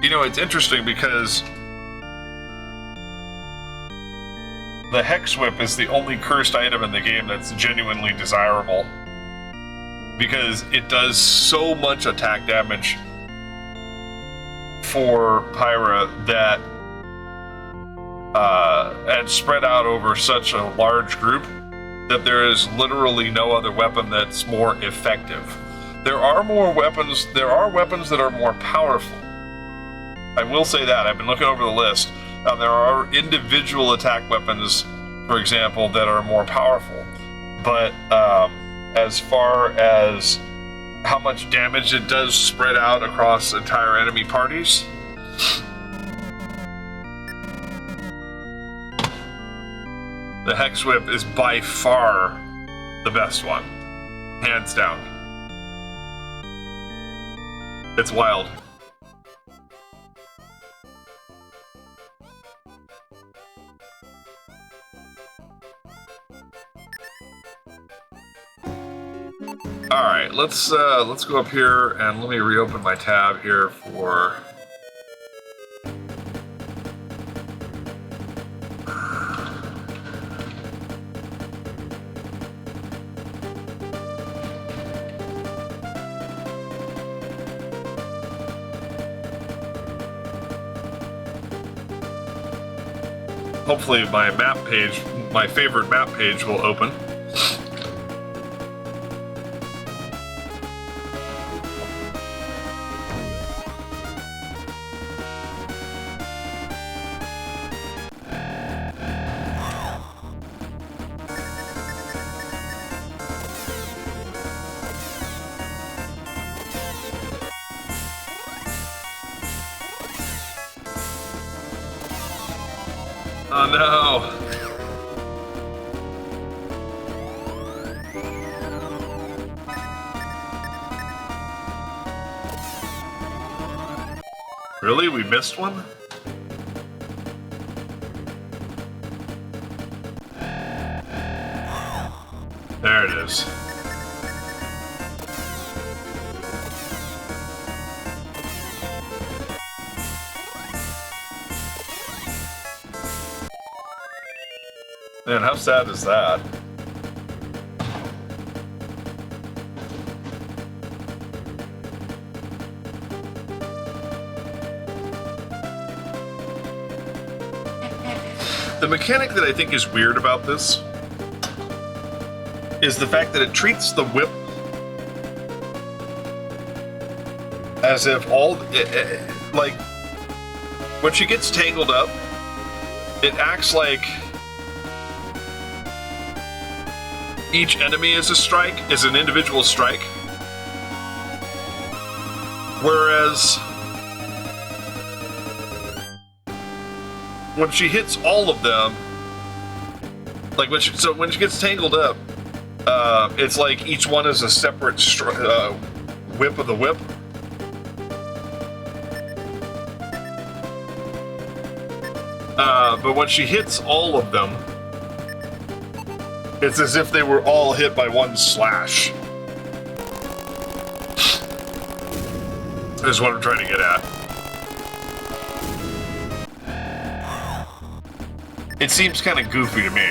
[SPEAKER 1] You know, it's interesting because the Hex Whip is the only cursed item in the game that's genuinely desirable. Because it does so much attack damage for Pyra that and spread out over such a large group that there is literally no other weapon that's more effective. There are weapons that are more powerful. I will say that. I've been looking over the list. There are individual attack weapons, for example, that are more powerful. But as far as how much damage it does spread out across entire enemy parties, The Hex Whip is by far the best one. Hands down. It's wild. All right, let's go up here and let me reopen my tab here for. Hopefully my map page, my favorite map page will open. Oh no! Really? We missed one? There it is. Man, how sad is that? The mechanic that I think is weird about this is the fact that it treats the whip as if like, when she gets tangled up, it acts like each enemy is a strike, is an individual strike. Whereas when she hits all of them, like when she gets tangled up, it's like each one is a separate whip of the whip. But when she hits all of them, it's as if they were all hit by one slash. Is what I'm trying to get at. It seems kind of goofy to me.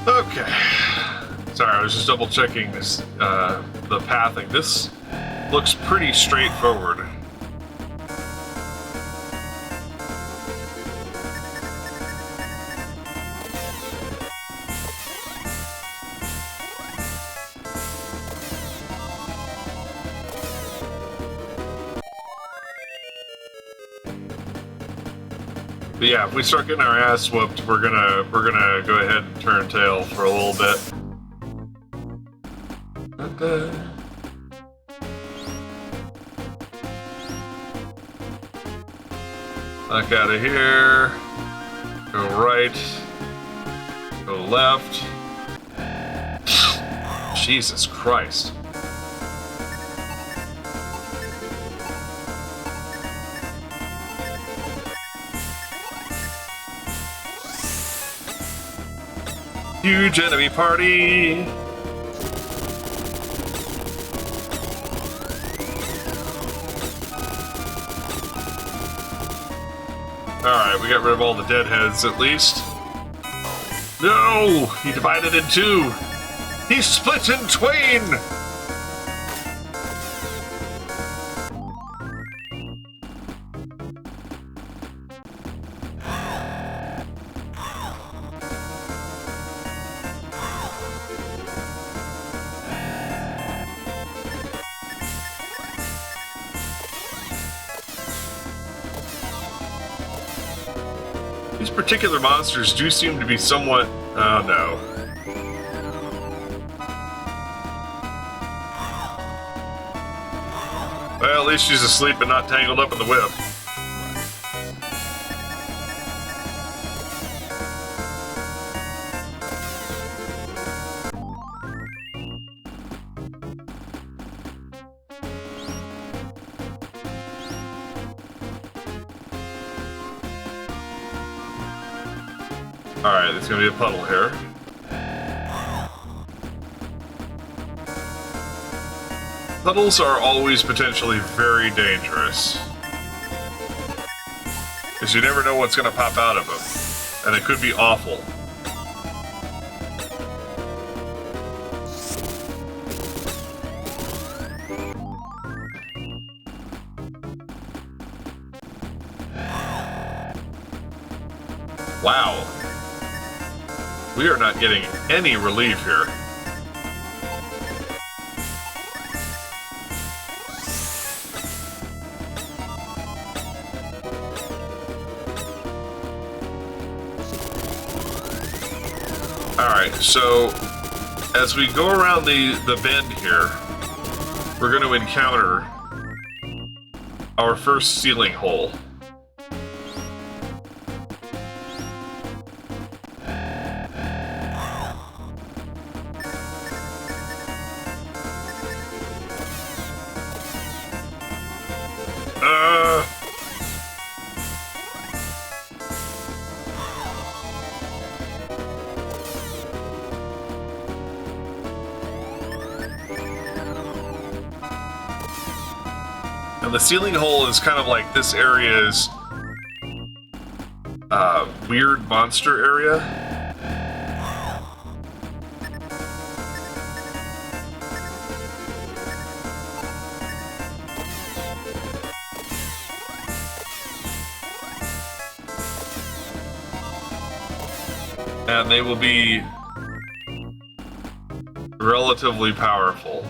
[SPEAKER 1] Okay. Sorry, I was just double checking this, the pathing. This looks pretty straightforward. But yeah, if we start getting our ass whooped, we're gonna go ahead and turn tail for a little bit. Back out of here. Go right. Go left. Jesus Christ. Huge enemy party! Alright, we got rid of all the deadheads at least. No! He divided in two! He split in twain! These particular monsters do seem to be somewhat... Oh no. Well, at least she's asleep and not tangled up in the whip. Alright, there's gonna be a puddle here. Puddles are always potentially very dangerous. Because you never know what's gonna pop out of them. And it could be awful. Wow. We are not getting any relief here. Alright, so as we go around the bend here, we're going to encounter our first ceiling hole. And the ceiling hole is kind of like this area's weird monster area. And they will be relatively powerful.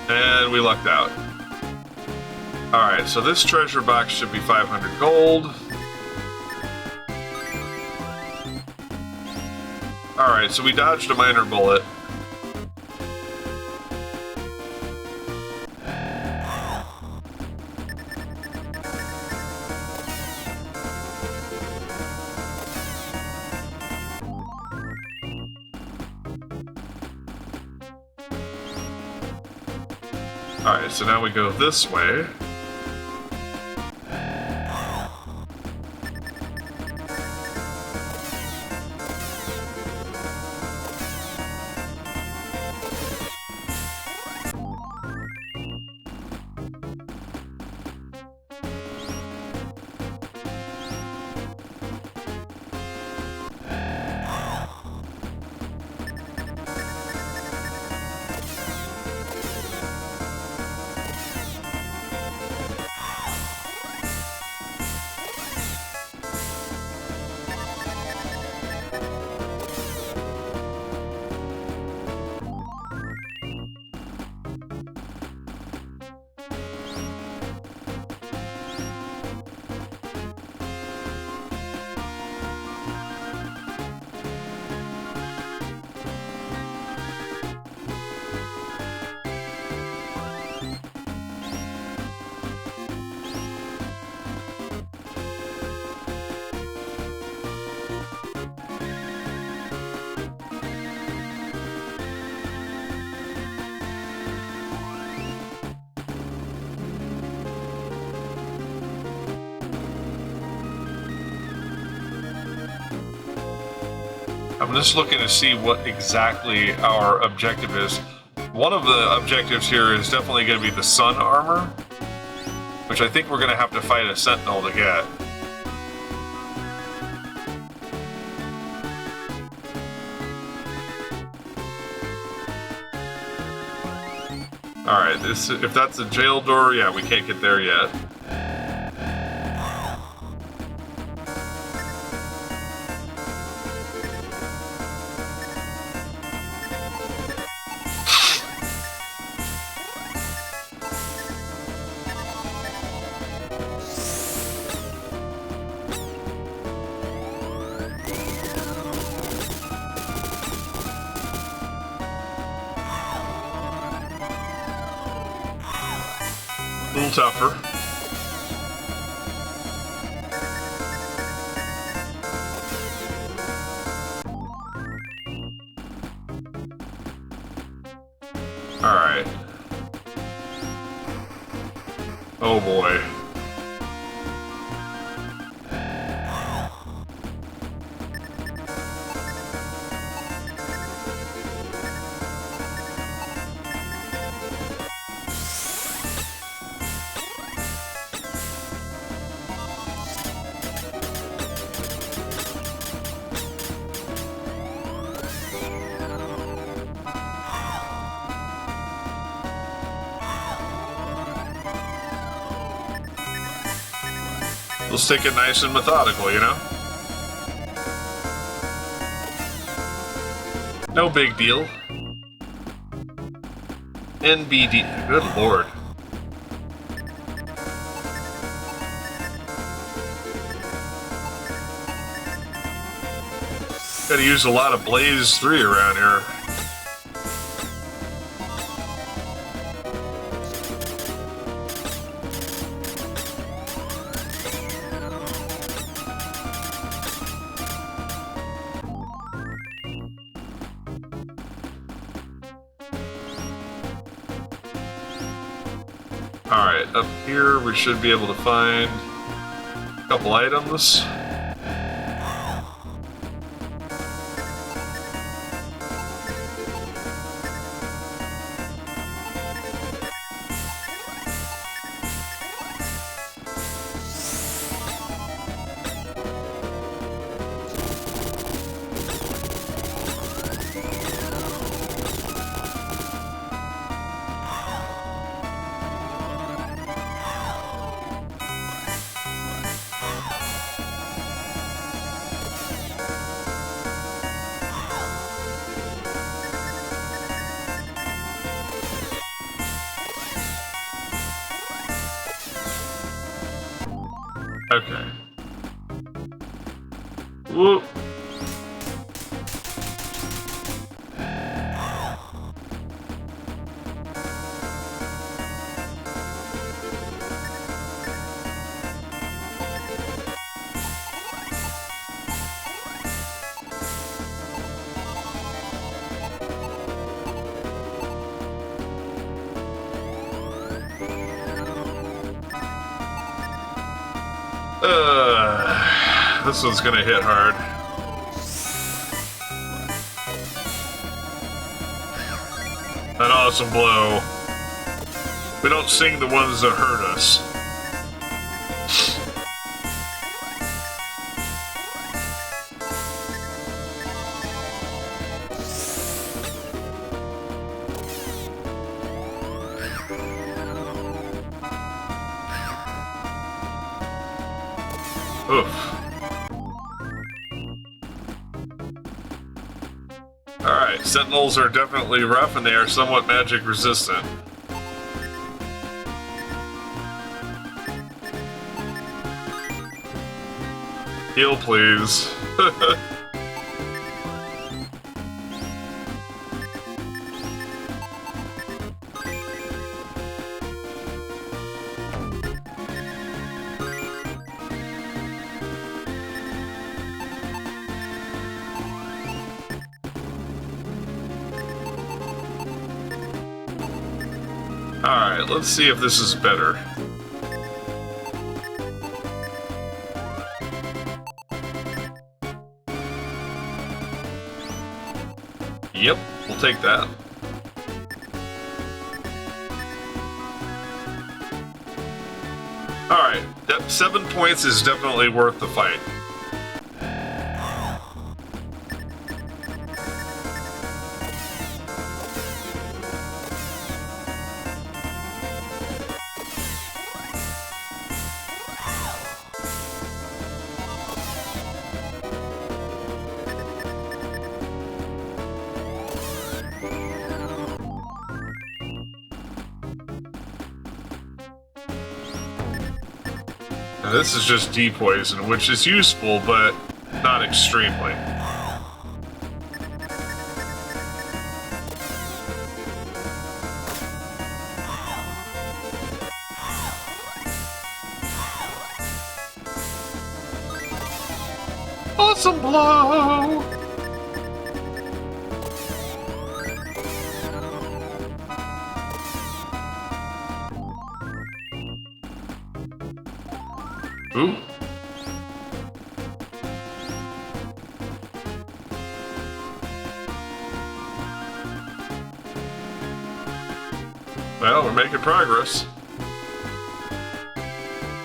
[SPEAKER 1] And we lucked out. Alright, so this treasure box should be 500 gold. Alright, so we dodged a minor bullet. Alright, so now we go this way. just looking to see what exactly our objective is. One of the objectives here is definitely going to be the sun armor, which I think we're going to have to fight a sentinel to get. Alright, if that's a jail door, yeah, we can't get there yet. A little tougher. All right. Oh boy. Let's take it nice and methodical, you know? No big deal. NBD. Good lord. Gotta use a lot of Blaze 3 around here. Alright, up here we should be able to find a couple items. Okay. Whoop. This one's gonna hit hard. An awesome blow. We don't sing the ones that hurt us. Oof. Alright, sentinels are definitely rough and they are somewhat magic resistant. Heal, please. Alright, let's see if this is better. Yep, we'll take that. Alright, 7 points is definitely worth the fight. And this is just D-poison, which is useful, but not extremely. Awesome blow! Ooh. Well, we're making progress.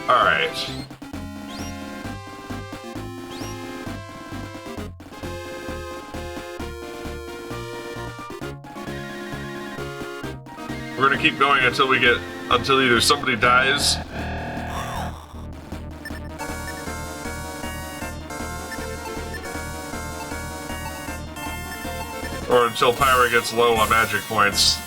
[SPEAKER 1] All right. We're gonna keep going until either somebody dies or until Pyra gets low on magic points.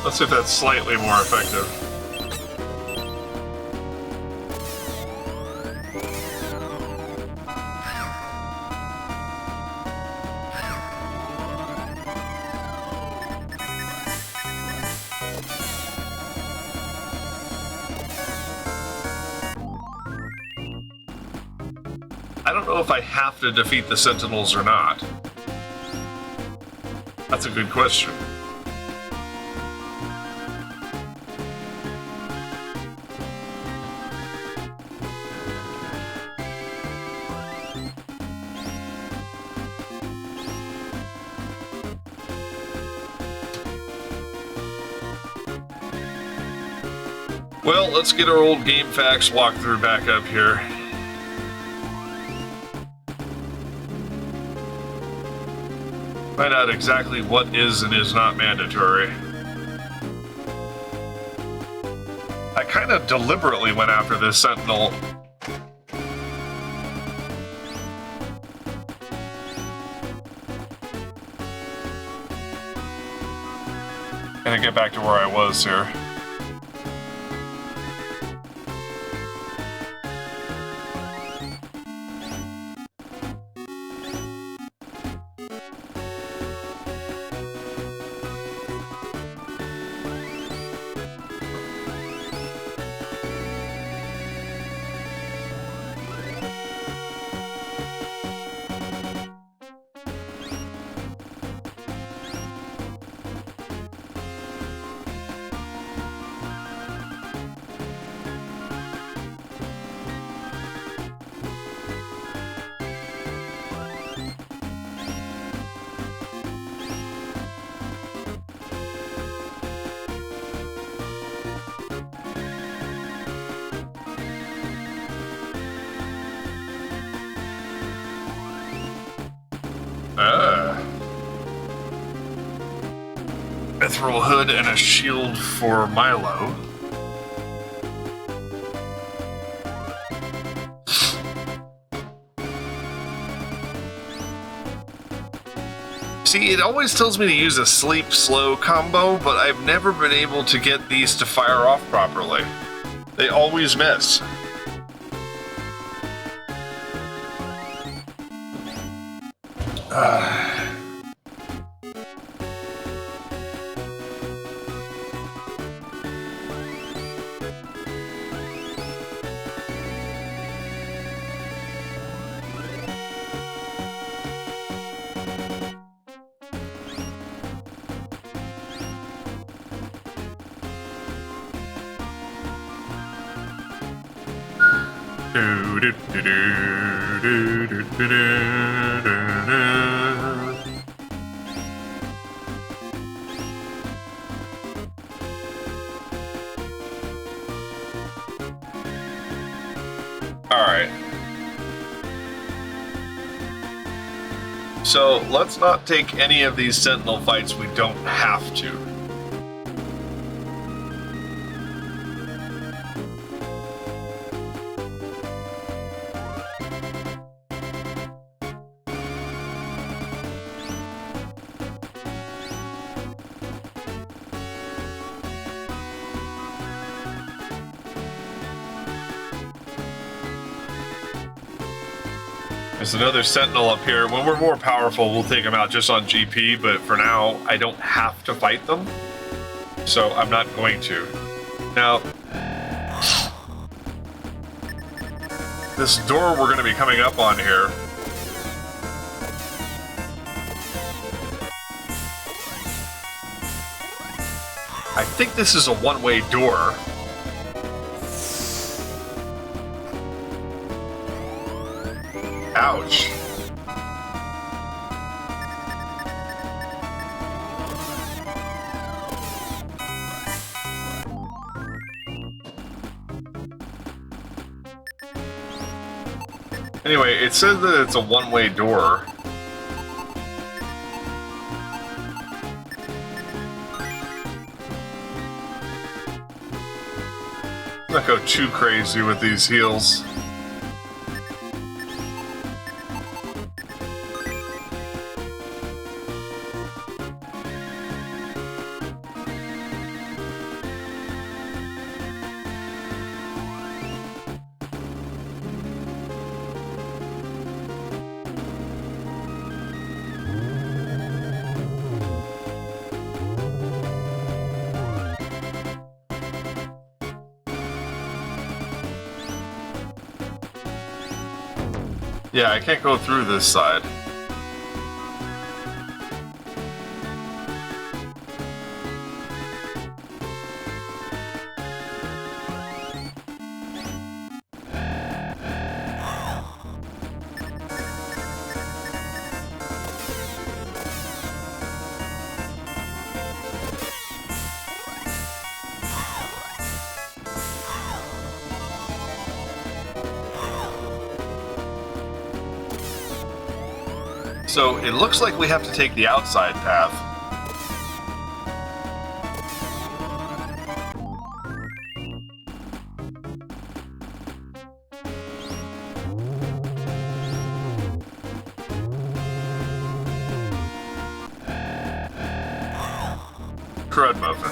[SPEAKER 1] Let's see if that's slightly more effective. I don't know if I have to defeat the Sentinels or not. That's a good question. Well, let's get our old GameFAQs walkthrough back up here. Find out exactly what is and is not mandatory. I kind of deliberately went after this Sentinel. Gonna get back to where I was here. Mithril hood and a shield for Milo. See, it always tells me to use a sleep slow combo, but I've never been able to get these to fire off properly. They always miss. Alright. So, let's not take any of these Sentinel fights we don't have to. There's another Sentinel up here. When we're more powerful, we'll take them out just on GP, but for now, I don't have to fight them, so I'm not going to. Now, this door we're going to be coming up on here, I think this is a one-way door. Ouch. Anyway, it says that it's a one-way door. Not go too crazy with these heals. Yeah, I can't go through this side. So it looks like we have to take the outside path. Crud muffin.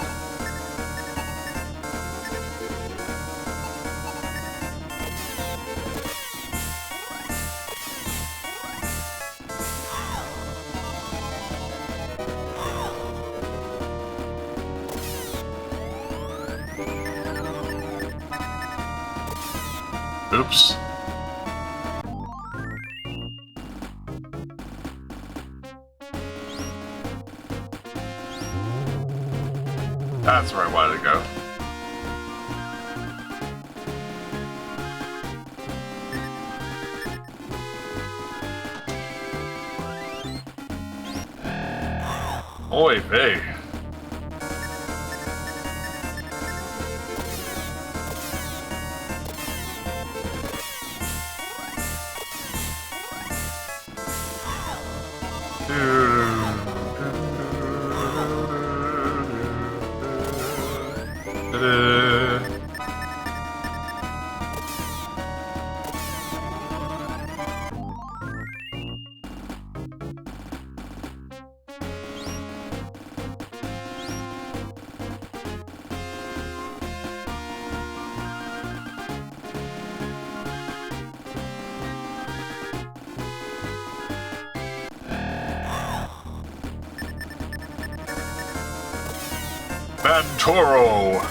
[SPEAKER 1] Oops. That's where I wanted to go. Oy vey. Mantoro!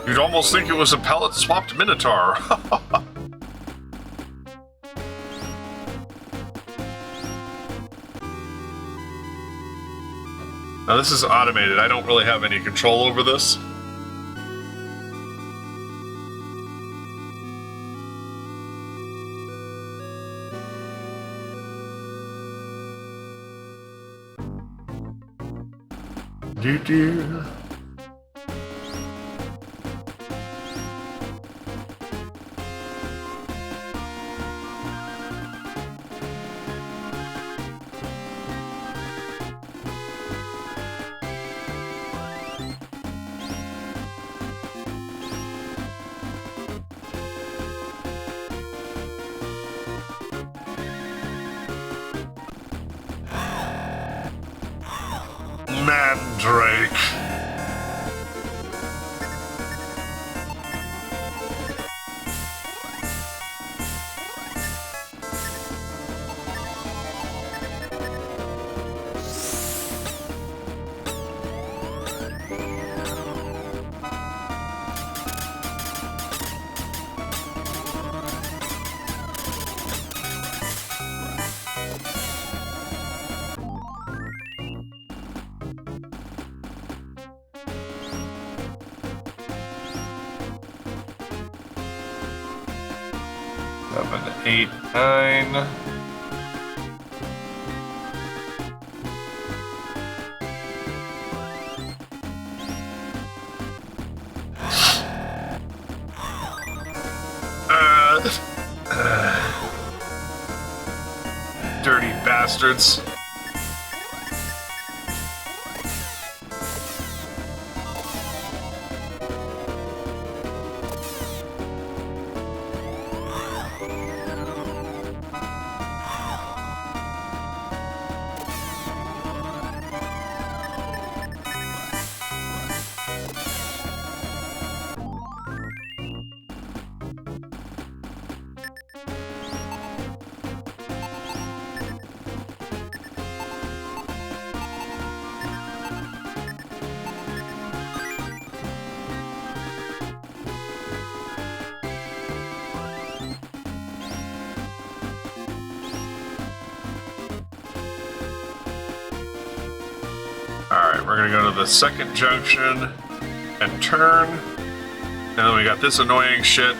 [SPEAKER 1] You'd almost think it was a palette-swapped Minotaur. Now this is automated. I don't really have any control over this. Do-do. Mandrake. Seven, 8, 9. Dirty bastards. Alright, we're gonna go to the second junction and turn. And then we got this annoying shit.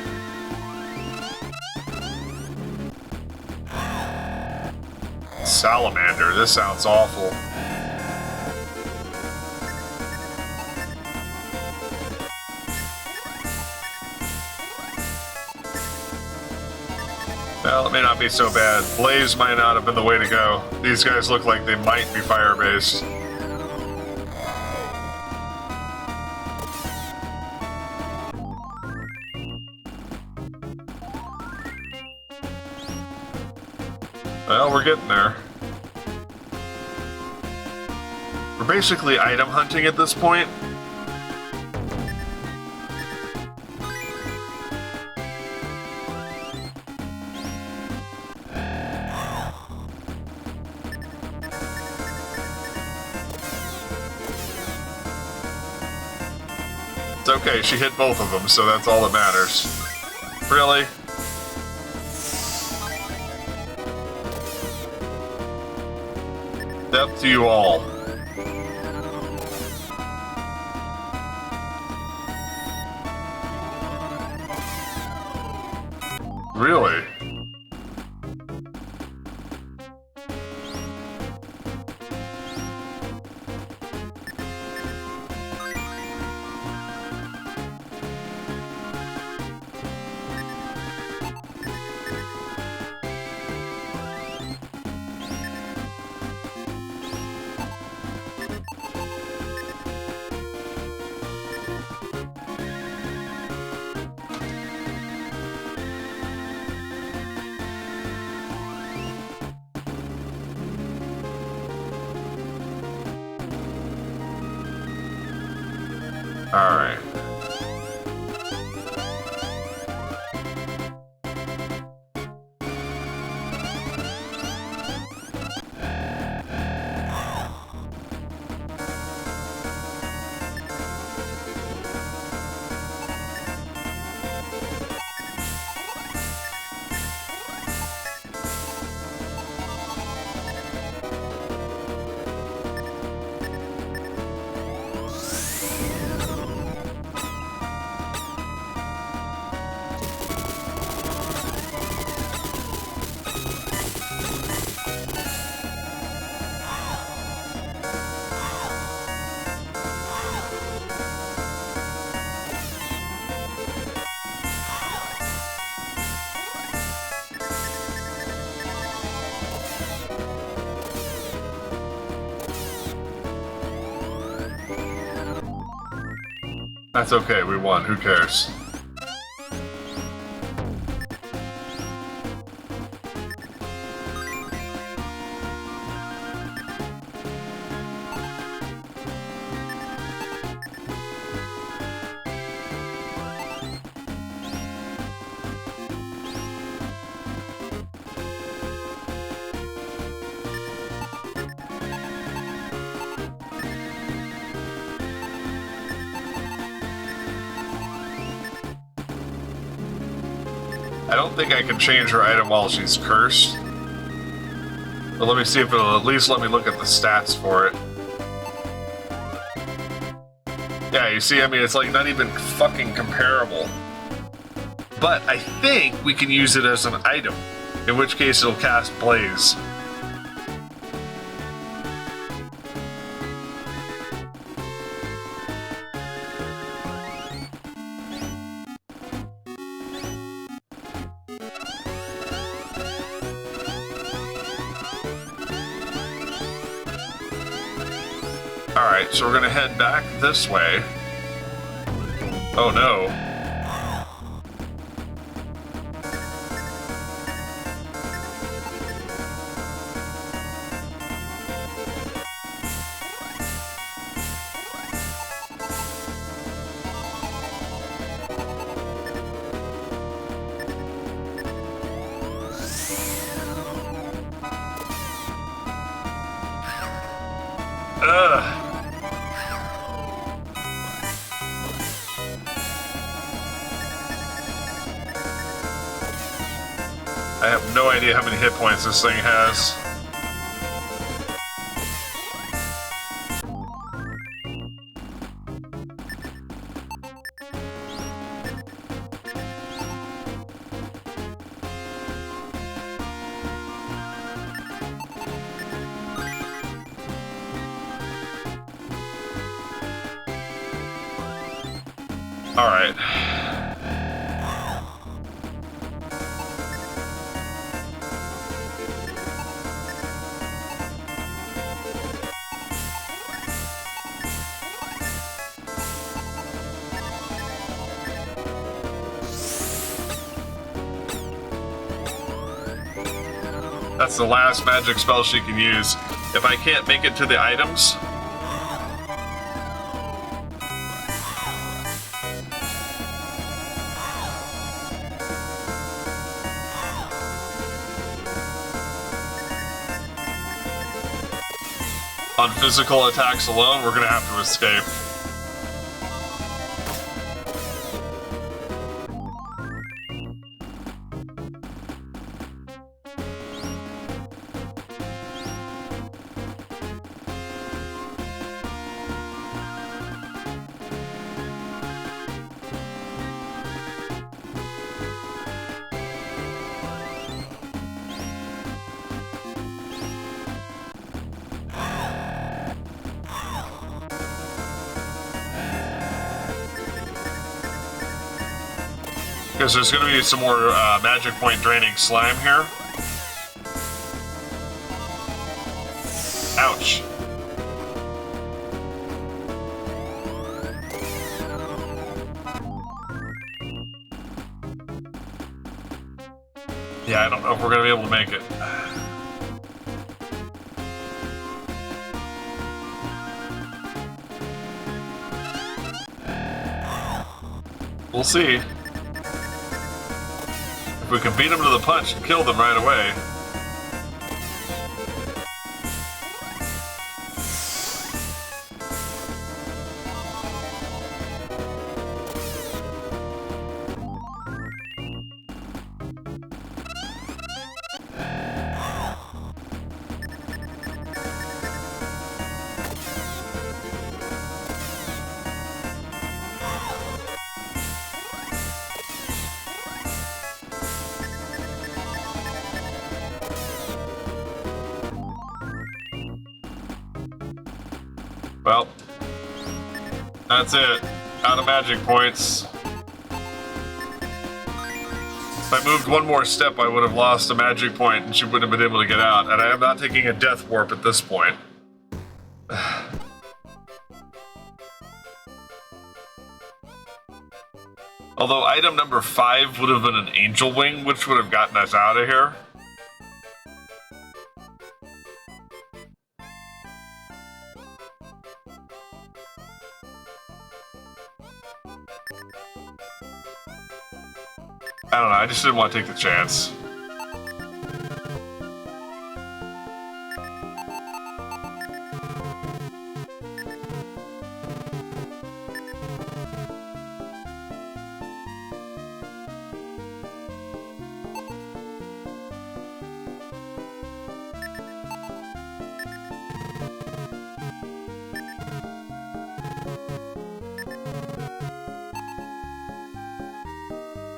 [SPEAKER 1] Salamander, this sounds awful. Well, it may not be so bad. Blaze might not have been the way to go. These guys look like they might be fire-based. Well, we're getting there. We're basically item hunting at this point. It's okay, she hit both of them, so that's all that matters. Really? Death to you all. Really? Alright. That's okay, we won. Who cares? I don't think I can change her item while she's cursed. But let me see if it'll at least let me look at the stats for it. Yeah, you see, I mean, it's like not even fucking comparable. But I think we can use it as an item, in which case it'll cast Blaze. Alright, so we're gonna head back this way. Oh no. Ugh. I have no idea how many hit points this thing has. All right. That's the last magic spell she can use. If I can't make it to the items, on physical attacks alone, we're gonna have to escape. Because there's going to be some more magic point draining slime here. Ouch. Yeah, I don't know if we're going to be able to make it. We'll see. If we can beat them to the punch and kill them right away. Well, that's it. Out of magic points. If I moved one more step, I would have lost a magic point and she wouldn't have been able to get out. And I am not taking a death warp at this point. Although item number 5 would have been an angel wing, which would have gotten us out of here. I don't know, I just didn't want to take the chance.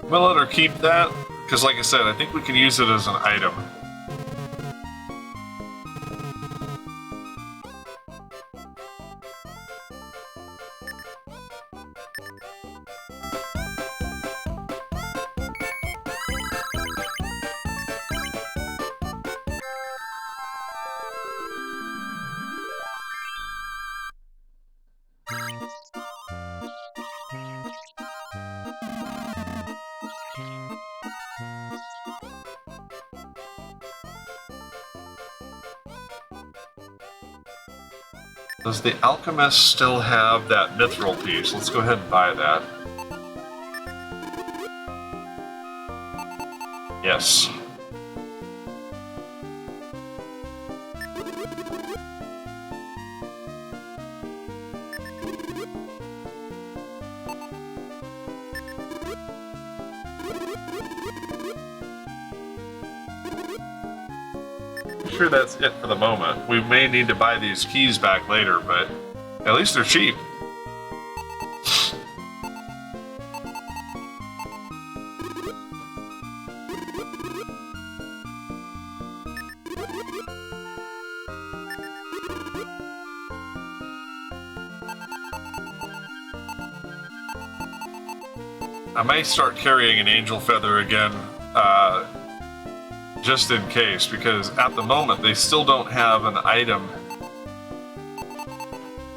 [SPEAKER 1] We'll let her keep that, because like I said, I think we can use it as an item. Does the alchemist still have that mithril piece? Let's go ahead and buy that. Yes. Sure, that's it for the moment. We may need to buy these keys back later, but at least they're cheap. I might start carrying an angel feather again, just in case, because at the moment they still don't have an item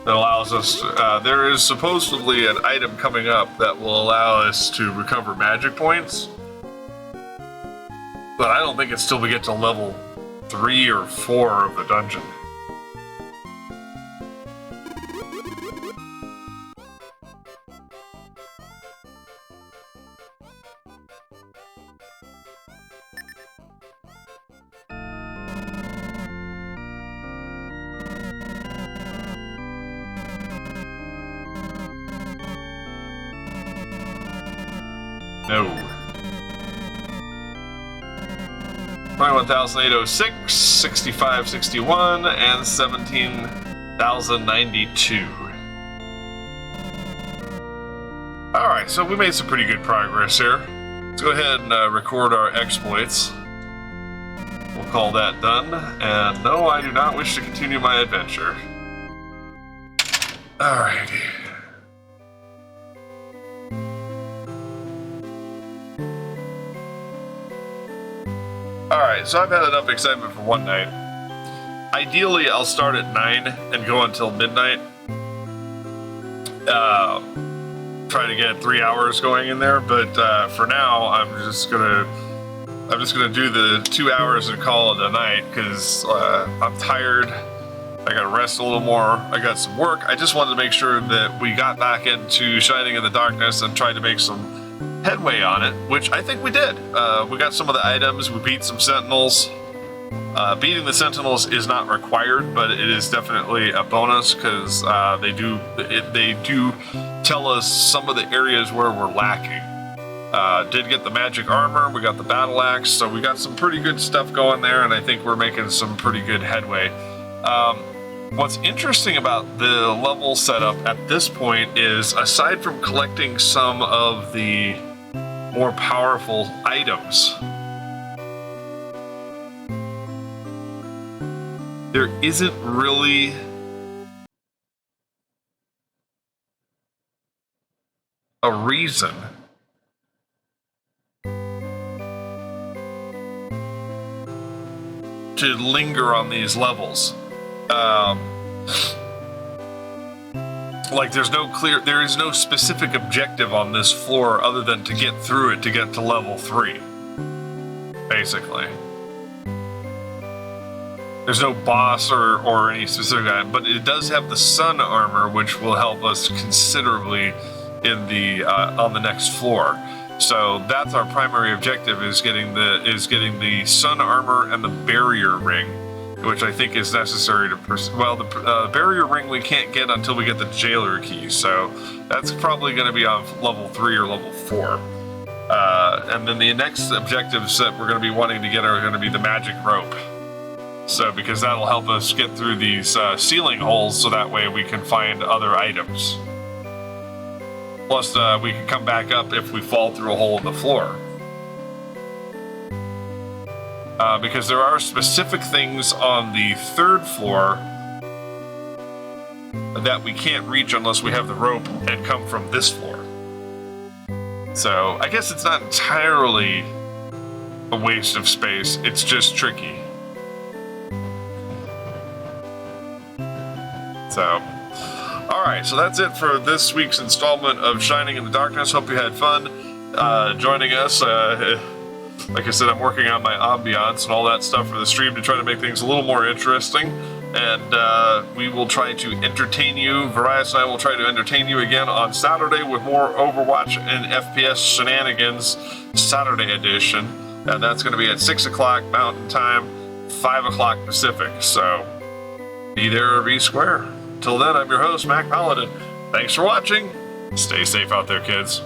[SPEAKER 1] that allows us to, there is supposedly an item coming up that will allow us to recover magic points, but I don't think it's till we get to level 3 or 4 of the dungeon. No. 21,806, 6561, and 17,092. Alright, so we made some pretty good progress here. Let's go ahead and record our exploits. We'll call that done. And no, I do not wish to continue my adventure. Alrighty. Alright, so I've had enough excitement for one night. Ideally, I'll start at 9 and go until midnight. Try to get 3 hours going in there, but for now, I'm just gonna do the 2 hours and call it a night, because I'm tired. I gotta rest a little more. I got some work. I just wanted to make sure that we got back into Shining in the Darkness and tried to make some headway on it, which I think we did. We got some of the items, we beat some sentinels. Beating the sentinels is not required, but it is definitely a bonus, because they do tell us some of the areas where we're lacking. Did get the magic armor, we got the battle axe, so we got some pretty good stuff going there, and I think we're making some pretty good headway. What's interesting about the level setup at this point is, aside from collecting some of the more powerful items, there isn't really a reason to linger on these levels. like there is no specific objective on this floor other than to get through it to get to level 3. Basically. There's no boss or any specific item, but it does have the sun armor, which will help us considerably in the on the next floor. So that's our primary objective: is getting the sun armor and the barrier ring, which I think is necessary to. The barrier ring we can't get until we get the jailer key, so that's probably going to be on level 3 or level 4. And then the next objectives that we're going to be wanting to get are going to be the magic rope. So, because that'll help us get through these ceiling holes, so that way we can find other items. Plus, we can come back up if we fall through a hole in the floor. Because there are specific things on the 3rd floor that we can't reach unless we have the rope and come from this floor. So, I guess it's not entirely a waste of space, it's just tricky. So, alright, so that's it for this week's installment of Shining in the Darkness. Hope you had fun joining us. Like I said, I'm working on my ambiance and all that stuff for the stream to try to make things a little more interesting. And we will try to entertain you. Various and I will try to entertain you again on Saturday with more Overwatch and FPS shenanigans, Saturday edition. And that's going to be at 6 o'clock Mountain Time, 5 o'clock Pacific. So, be there or be square. Till then, I'm your host, Mac Paladin. Thanks for watching. Stay safe out there, kids.